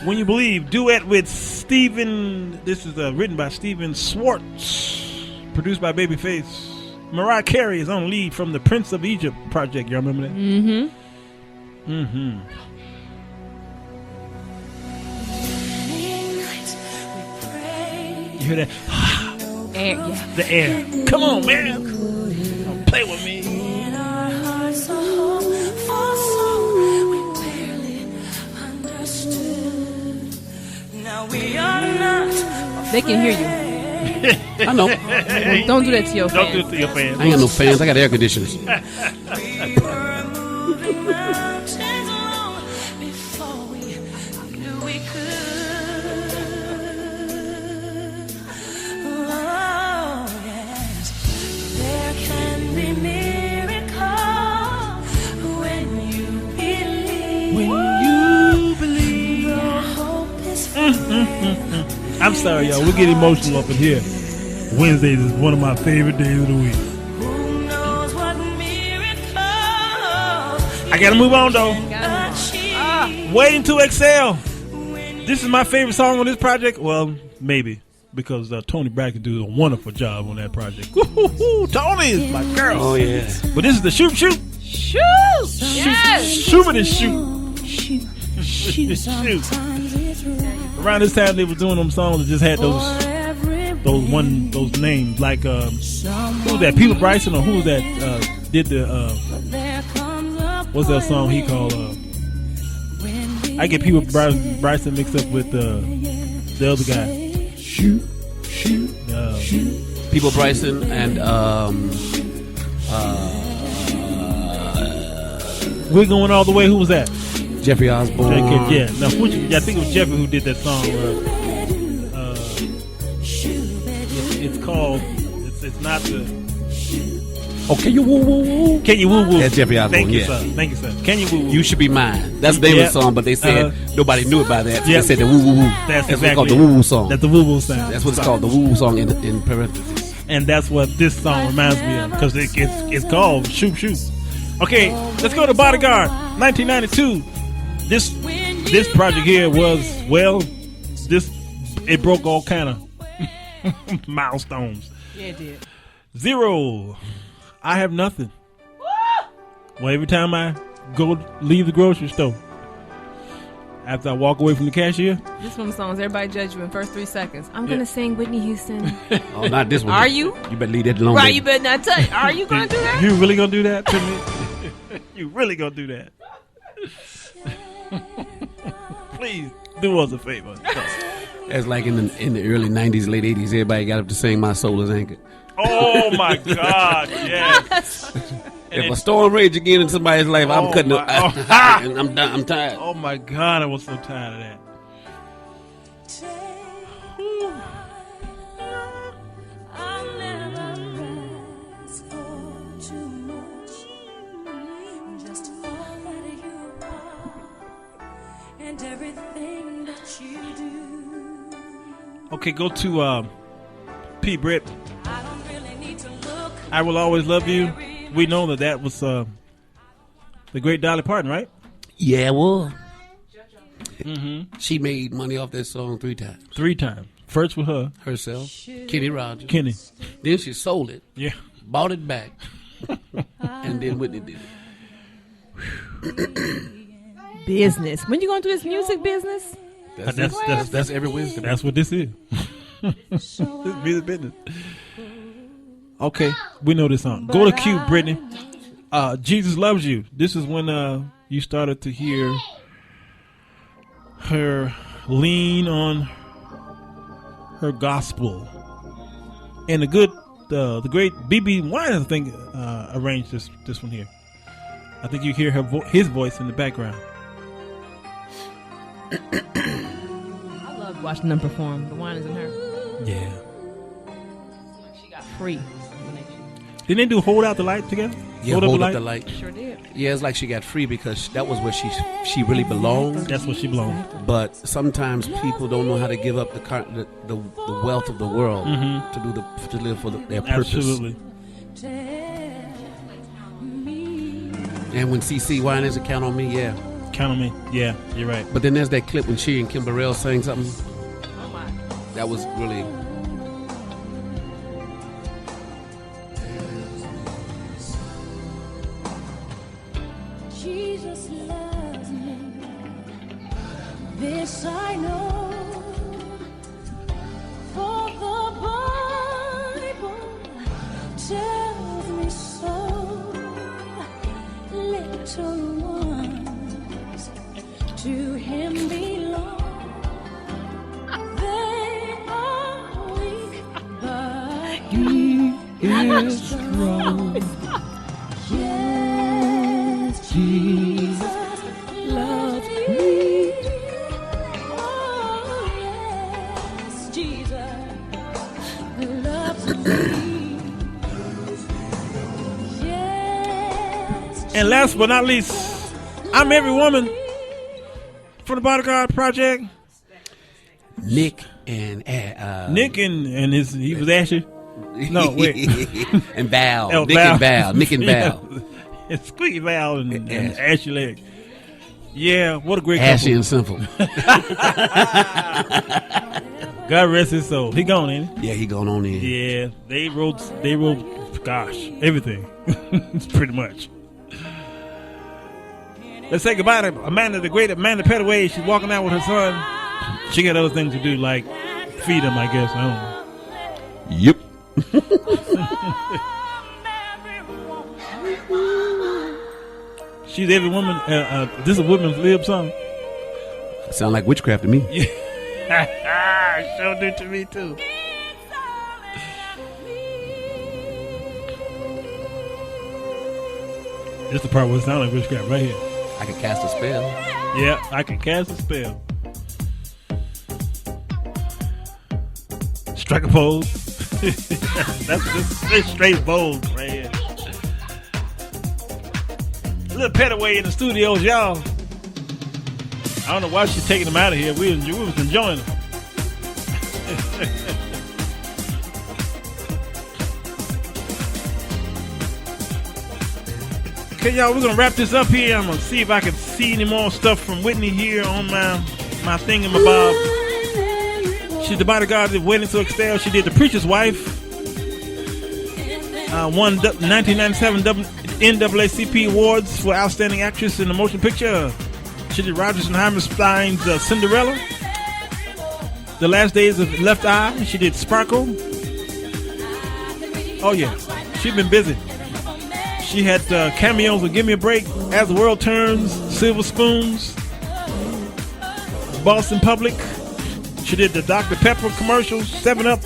When You Believe, duet with Stephen. This is written by Stephen Schwartz, produced by Babyface. Mariah Carey is on lead from the Prince of Egypt project. Y'all remember that? Mm-hmm. You hear that? Air, yeah. The air. Come on, man. Don't play with me. They can hear you. I know. Well, don't do that to your fans. Don't do it to your fans. I ain't got no fans. I got air conditioners. I'm sorry, y'all. We get emotional up in here. Wednesdays is one of my favorite days of the week. I gotta move on though. Waiting to Excel. This is my favorite song on this project. Well, maybe. because Tony Braxton did a wonderful job on that project. Woo-hoo-hoo, Tony is my girl. Oh, yeah. But this is the shoot. Shoot! Yes! Shoot it and shoot. Around this time they were doing them songs that just had those names like who was that? Peter Bryson or who was that? Did the what's that song he called? I get Peter Bryson mixed up with the other guy. Shoot. People Bryson and We're Going All the Way. Who was that? Jeffrey Osborne. Yeah. Now, I think it was Jeffrey who did that song. It's called. It's not the. Oh, Can You Woo Woo Woo? Can You Woo Woo? That's Jeffrey Osborne. Thank you, sir. Thank you, sir. Can You Woo Woo? You Should Be Mine. That's the name of the song, but they said nobody knew it by that. So Yep. They said the Woo Woo Woo. That's what it's called, exactly the Woo Woo song. That's the Woo Woo sound. That's what it's called, the Woo Woo song in parentheses. And that's what this song reminds me of because it's called Shoot. Okay, let's go to Bodyguard, 1992. This project here was it broke all kind of milestones. Yeah, it did. 0. I Have Nothing. Well, every time I leave the grocery store, after I walk away from the cashier, This one of the songs everybody judge you in first 3 seconds. I'm gonna sing Whitney Houston. Oh, not this one. Are you? You better leave that alone. Right, baby. you better not touch. Are you gonna do that? You really gonna do that to me? You really gonna do that? Please do us a favor. It's like in the early 90s, late 80s, everybody got up to sing My Soul Is Anchored. Oh my God! Yes. If a storm rage again in somebody's life, I'm cutting it. And I'm done. I'm tired. Oh my God! I was so tired of that. Okay, go to P. Britt. I Will Always Love You. We know that was the great Dolly Parton, right? Yeah, well, Mm-hmm. she made money off that song 3 times. 3 times. First with her. Herself. Kenny Rogers. Kenny. Then she sold it. Yeah. Bought it back. And then Whitney did it. Business. When you gonna do this music business? That's every Wednesday. That's what this is. This music business. Okay, we know this song. Go to Q, Brittany. Jesus Loves You. This is when you started to hear her lean on her gospel. And the great B.B. Winans, I think, arranged this one here. I think you hear his voice in the background. I loved watching them perform. The Winans and her. Yeah. She got free. Didn't they do Hold Out the Light together? Yeah, Hold Up the Light. Sure did. Yeah, it's like she got free because that was where she really belonged. That's where she belonged. But sometimes people don't know how to give up the wealth of the world to live for their purpose. Absolutely. And when CC Winans Count on Me, yeah. Count on Me, yeah, you're right. But then there's that clip when she and Kim Burrell sang something. Oh my. That was really. Jesus loves me. This I know. For the Bible tells me so. Little ones to Him belong. They are weak, but He is strong. Yes, Jesus loves me. Oh, yes, Jesus loves me. Yes, And last but not least, I'm Every Woman for the Bodyguard Project. Nick and he was Asher. No, wait. And Val. Oh, Nick and Val. Nick and Val. And Squeaky Val and Ashley Leg. Yeah, what a great Ashy couple. and Simple. God rest his soul. He gone, ain't he? Yeah, he gone on in. Yeah, they wrote, gosh, everything. Pretty much. Let's say goodbye to Amanda, the great Amanda Petaway. She's walking out with her son. She got other things to do, like feed him, I guess. I don't know. Yep. She's every woman. This is a woman's lib song. Sound like witchcraft to me. Sure do to me too. This is the part where it sounds like witchcraft right here. I can cast a spell. Yeah, I can cast a spell. Strike a pose. That's straight bold right here. A little Petaway in the studios, y'all. I don't know why she's taking them out of here. We was enjoying them. Okay, y'all, we're gonna wrap this up here. I'm gonna see if I can see any more stuff from Whitney here on my thingamabob. She's the bodyguard of Waiting to Exhale. She did The Preacher's Wife. Won 1997 NAACP Awards for Outstanding Actress in a Motion Picture. She did Rodgers and Hammerstein's Cinderella. The Last Days of Left Eye. She did Sparkle. Oh yeah, she's been busy. She had cameos of Give Me a Break, As the World Turns, Silver Spoons, Boston Public. She did the Dr. Pepper commercials, 7-Up,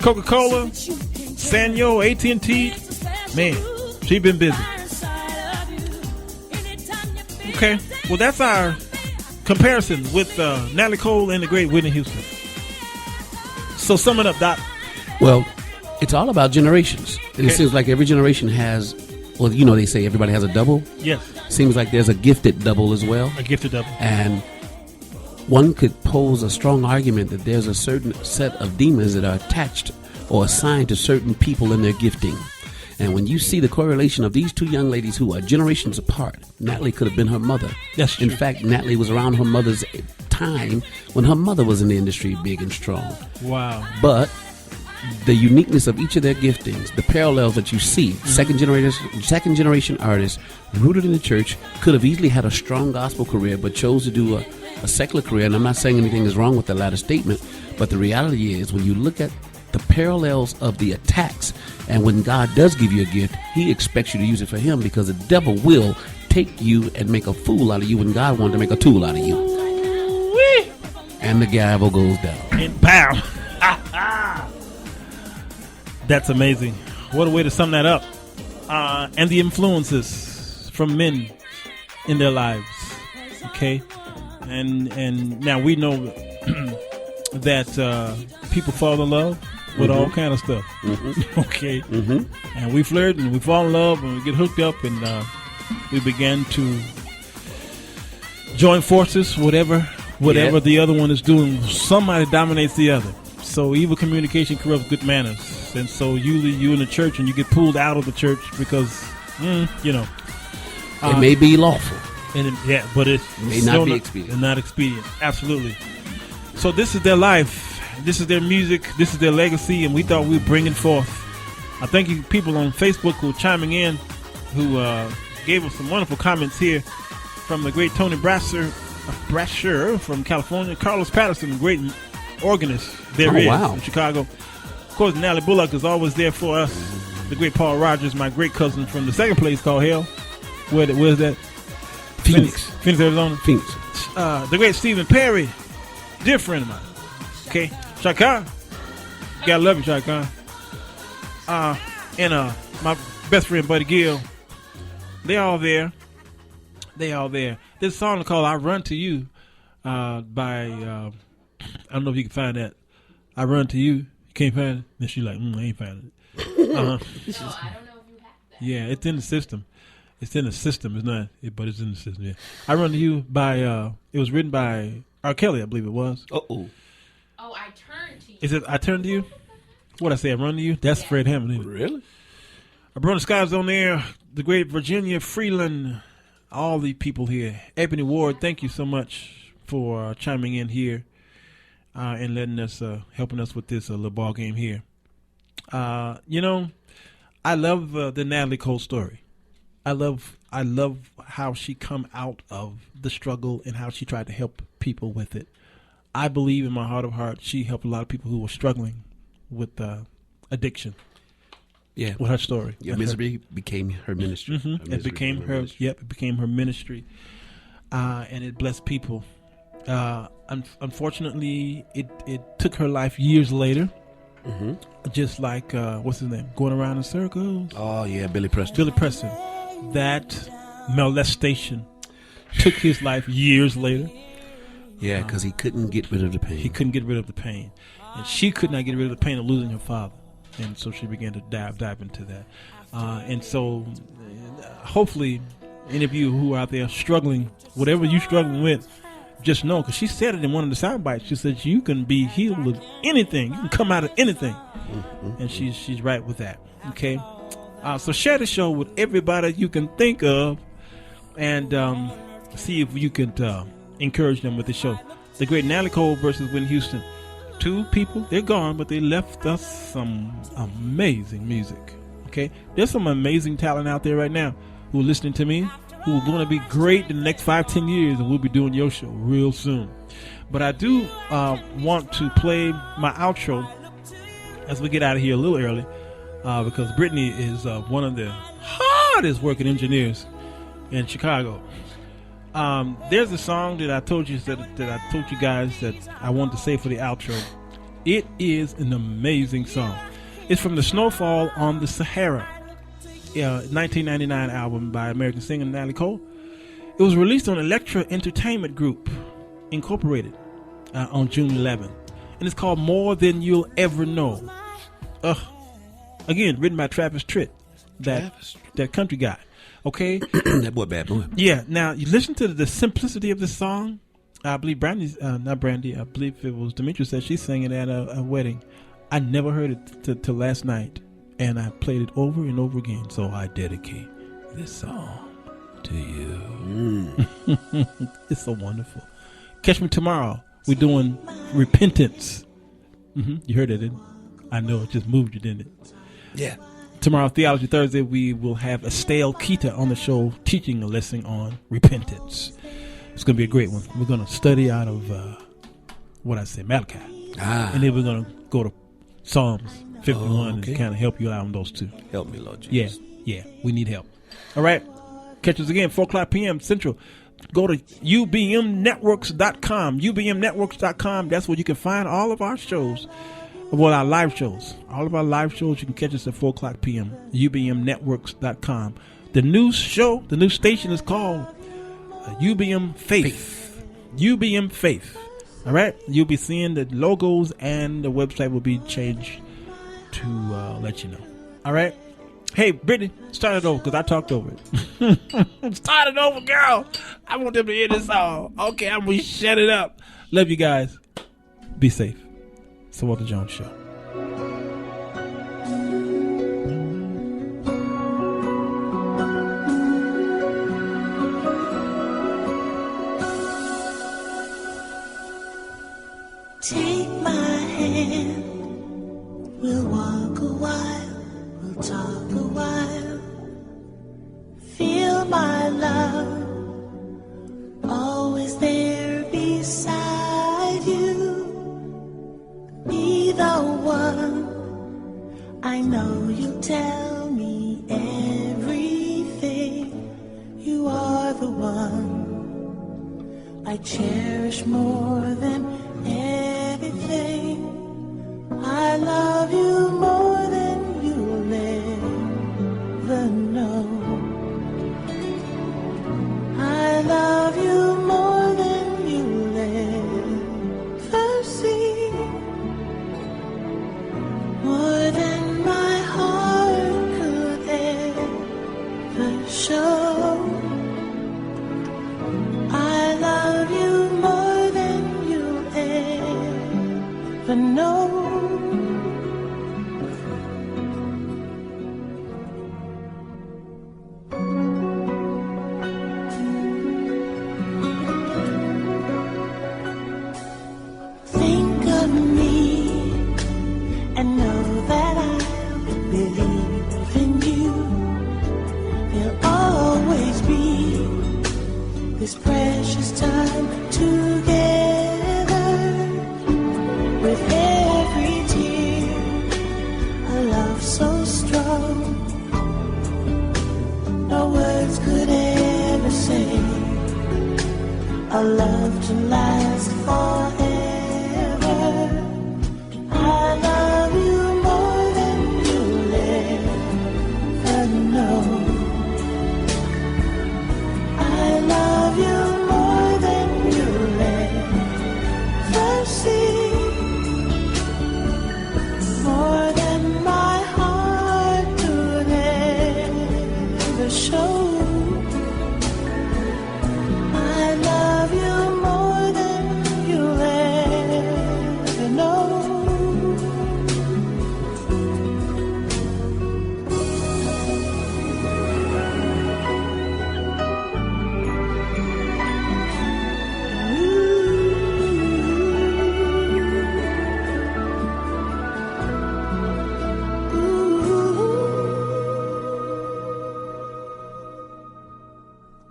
Coca-Cola, Sanyo, AT&T. Man, she been busy. Okay, well that's our comparison with Natalie Cole and the great Whitney Houston. So sum it up, Doc. Well, it's all about generations. And It seems like every generation has, well, you know, they say everybody has a double. Yes. Seems like there's a gifted double as well. A gifted double. And one could pose a strong argument that there's a certain set of demons that are attached or assigned to certain people in their gifting. And when you see the correlation of these two young ladies who are generations apart, Natalie could have been her mother. That's true. In fact, Natalie was around her mother's time when her mother was in the industry big and strong. Wow. But the uniqueness of each of their giftings, the parallels that you see, second generation artists rooted in the church, could have easily had a strong gospel career but chose to do a secular career. And I'm not saying anything is wrong with the latter statement, but the reality is when you look at the parallels of the attacks, and when God does give you a gift, he expects you to use it for him, because the devil will take you and make a fool out of you when God wanted to make a tool out of you. Whee! And the gavel goes down. And pow! That's amazing. What a way to sum that up. And the influences from men in their lives. Okay? And now we know that people fall in love with all kind of stuff. Okay? And we flirt and we fall in love and we get hooked up and we begin to join forces, whatever the other one is doing. Somebody dominates the other. So evil communication corrupts good manners. And so usually you in the church and you get pulled out of the church because, you know. It may be lawful. But it may not be expedient. Not expedient. Absolutely. So this is their life. This is their music. This is their legacy. And we thought we'd bring it forth. I thank you people on Facebook who are chiming in, who gave us some wonderful comments here from the great Tony Brasher from California. Carlos Patterson, the great organist in Chicago. Of course, Natalie Bullock is always there for us. The great Paul Rogers, my great cousin from the second place called Hell. Where's that? Phoenix, Arizona. Phoenix. The great Stephen Perry, dear friend of mine. Okay, Shaka Khan. Gotta love you, Shaka Khan. And my best friend Buddy Gill. They all there. This song is called "I Run to You" by I don't know if you can find that. I Run to You. You can't find it? And she's like, I ain't finding it. I don't know if you have that. Yeah, it's in the system. It's in the system. It's not, but it's in the system. Yeah. I Run to You by, it was written by R. Kelly, I believe it was. Oh, I Turn to You. Is it I Turn to You? What I say, I Run to You? That's Fred Hammond, isn't it? Really? Brother Scott's on there. The great Virginia Freeland. All the people here. Ebony Ward, thank you so much for chiming in here. and letting us, helping us with this little ball game here. You know, I love the Natalie Cole story. I love how she come out of the struggle and how she tried to help people with it. I believe in my heart of hearts she helped a lot of people who were struggling with addiction. Yeah, with her story. Yeah, misery became her ministry. Mm-hmm. It became her. Ministry. Yep, it became her ministry, and it blessed people. Unfortunately, it took her life years later. Mm-hmm. Just like what's his name, going around in circles. Oh yeah, Billy Preston. Billy Preston. That molestation took his life years later. Yeah, because he couldn't get rid of the pain. He couldn't get rid of the pain, and she could not get rid of the pain of losing her father, and so she began to dive into that. And so, hopefully, any of you who are out there struggling, whatever you're struggling with, just know, because she said it in one of the sound bites. She said you can be healed of anything. You can come out of anything, and she's right with that. Okay, so share the show with everybody you can think of, and see if you can encourage them with the show. The great Natalie Cole versus Whitney Houston. Two people, they're gone, but they left us some amazing music. Okay, there's some amazing talent out there right now who are listening to me, who are going to be great in the next 5-10 years, and we'll be doing your show real soon. But I do want to play my outro as we get out of here a little early, because Brittany is one of the hardest working engineers in Chicago. There's a song that I told you that I told you guys that I wanted to say for the outro. It is an amazing song. It's from the Snowfall on the Sahara, 1999 album by American singer Natalie Cole. It was released on Elektra Entertainment Group, Incorporated, on June 11th, and it's called More Than You'll Ever Know. Again, written by Travis Tritt, that country guy. Okay, that boy, bad boy. Yeah. Now you listen to the simplicity of the song. I believe Brandy's not Brandy. I believe it was Demetra said she sang it at a wedding. I never heard it till last night, and I played it over and over again. So I dedicate this song to you. It's so wonderful. Catch me tomorrow. We're doing repentance. You heard it, didn't you? I know it just moved you, didn't it? Yeah. Tomorrow, Theology Thursday, we will have Estelle Kita on the show teaching a lesson on repentance. It's going to be a great one. We're going to study out of, Malachi. And then we're going to go to Psalms 51 and kind of help you out on those two. Help me, Lord Jesus. Yeah, we need help. All right. Catch us again, 4 o'clock p.m. Central. Go to ubmnetworks.com. ubmnetworks.com. That's where you can find all of our shows. Well, our live shows. All of our live shows, you can catch us at 4 o'clock p.m. ubmnetworks.com. The new show, the new station is called UBM Faith. UBM Faith. All right? You'll be seeing the logos, and the website will be changed to let you know. All right? Hey, Brittany, start it over because I talked over it. Start it over, girl. I want them to hear this song. Okay, I'm going to shut it up. Love you guys. Be safe. It's the Walter Jones Show. Take my hand, we'll walk a while, we'll talk a while. Feel my love, always there beside you. Be the one, I know you tell me everything. You are the one I cherish more than everything. I love you more than you'll ever know. I love you more than you'll ever see. More than my heart could ever show. I love you more than you'll ever know. Think with every tear, a love so strong, no words could ever say, a love to last forever. I love you more than you'll ever know. I love you more than you'll ever see, more than my heart could ever show. I love you more than you'll ever know.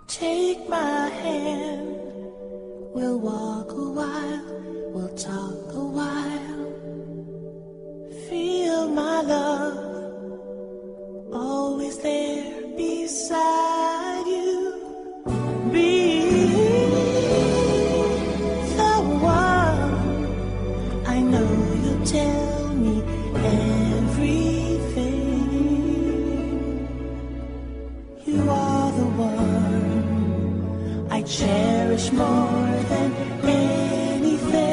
Take my hand, we'll walk a while, we'll talk a while. Feel my love, always there beside you. Be the one, I know you'll tell me everything. You are the one I cherish more than anything.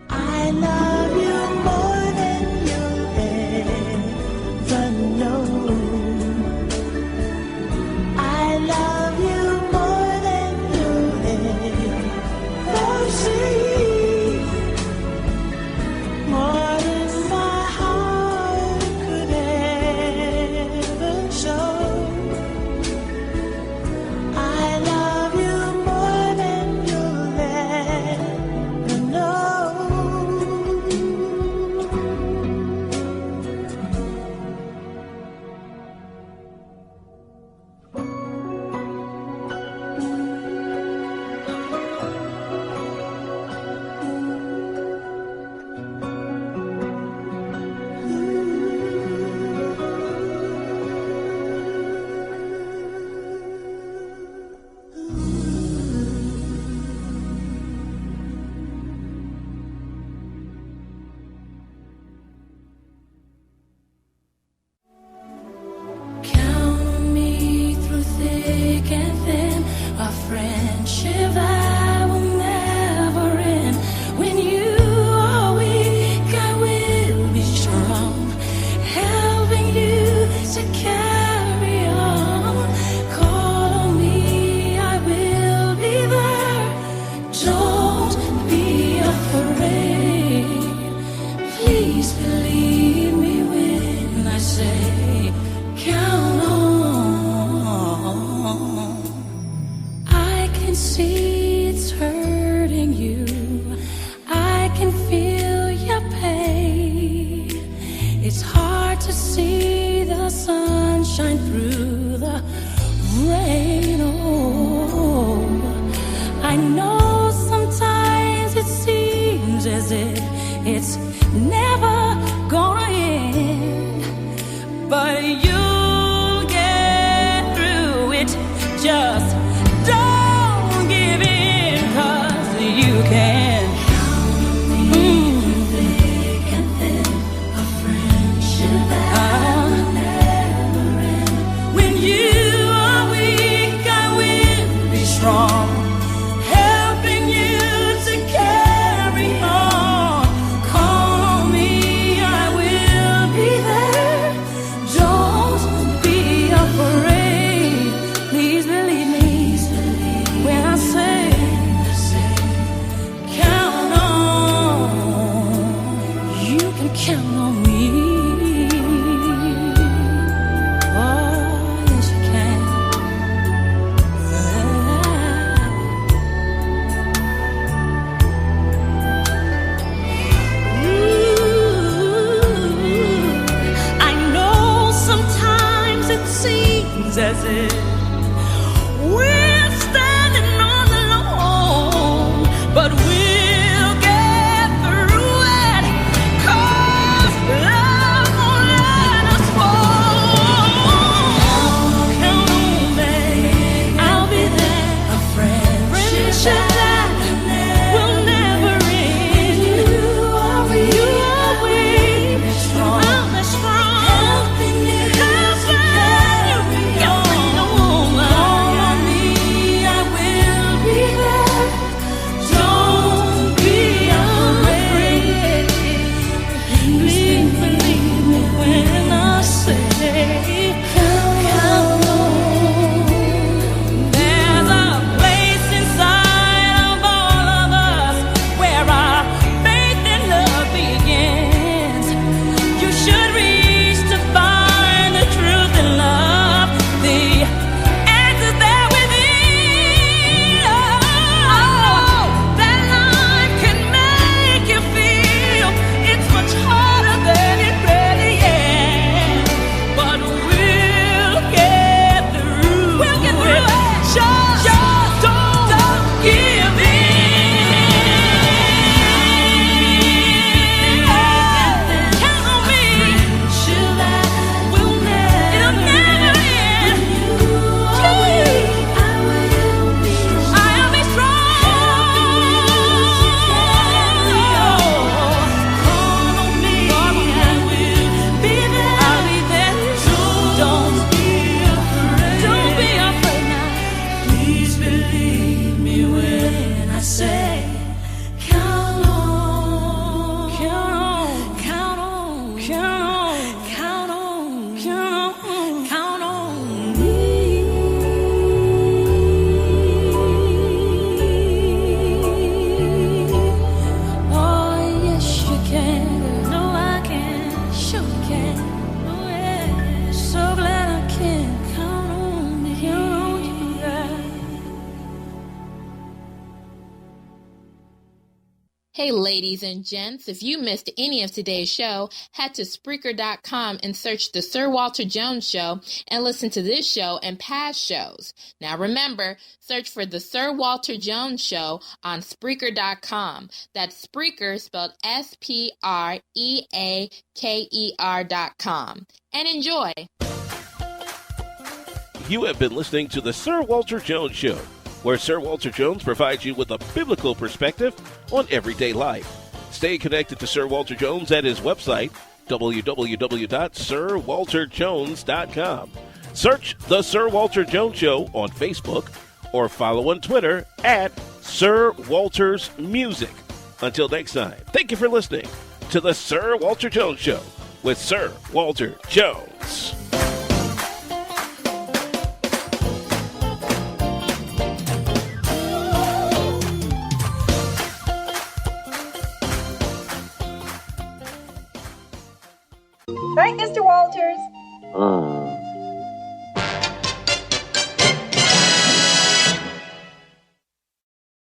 I love you more than you'll ever know. I love you more than you'll ever see, more than my heart could ever show. I love you more than you'll ever know. Count me through thick and thin, a friendship I will never end. When you are weak, I will be strong, helping you to carry on. Call on me, I will be there. Don't be afraid. Please believe me when I say, count on. I can see it's hurting you. I can feel your pain. It's hard to see the sunshine through the rain. Oh, I know sometimes it seems as if it's never gonna end, but you'll get through it. Just don't give in, 'cause you can. When you are weak, I will be strong, helping you to carry on. Call me, I will be there. Don't be afraid. Please believe me when I say, count on. You can count on me. Oh, yes you can. Ooh, I know sometimes it seems as if we're standing all alone, but we're Hey, ladies and gents, if you missed any of today's show, head to Spreaker.com and search The Sir Walter Jones Show and listen to this show and past shows. Now remember, search for The Sir Walter Jones Show on Spreaker.com. That's Spreaker spelled SPREAKER.com. And enjoy. You have been listening to The Sir Walter Jones Show, where Sir Walter Jones provides you with a biblical perspective on everyday life. Stay connected to Sir Walter Jones at his website, www.sirwalterjones.com. Search The Sir Walter Jones Show on Facebook or follow on Twitter at Sir Walter's Music. Until next time, thank you for listening to The Sir Walter Jones Show with Sir Walter Jones. Right, Mr. Walters?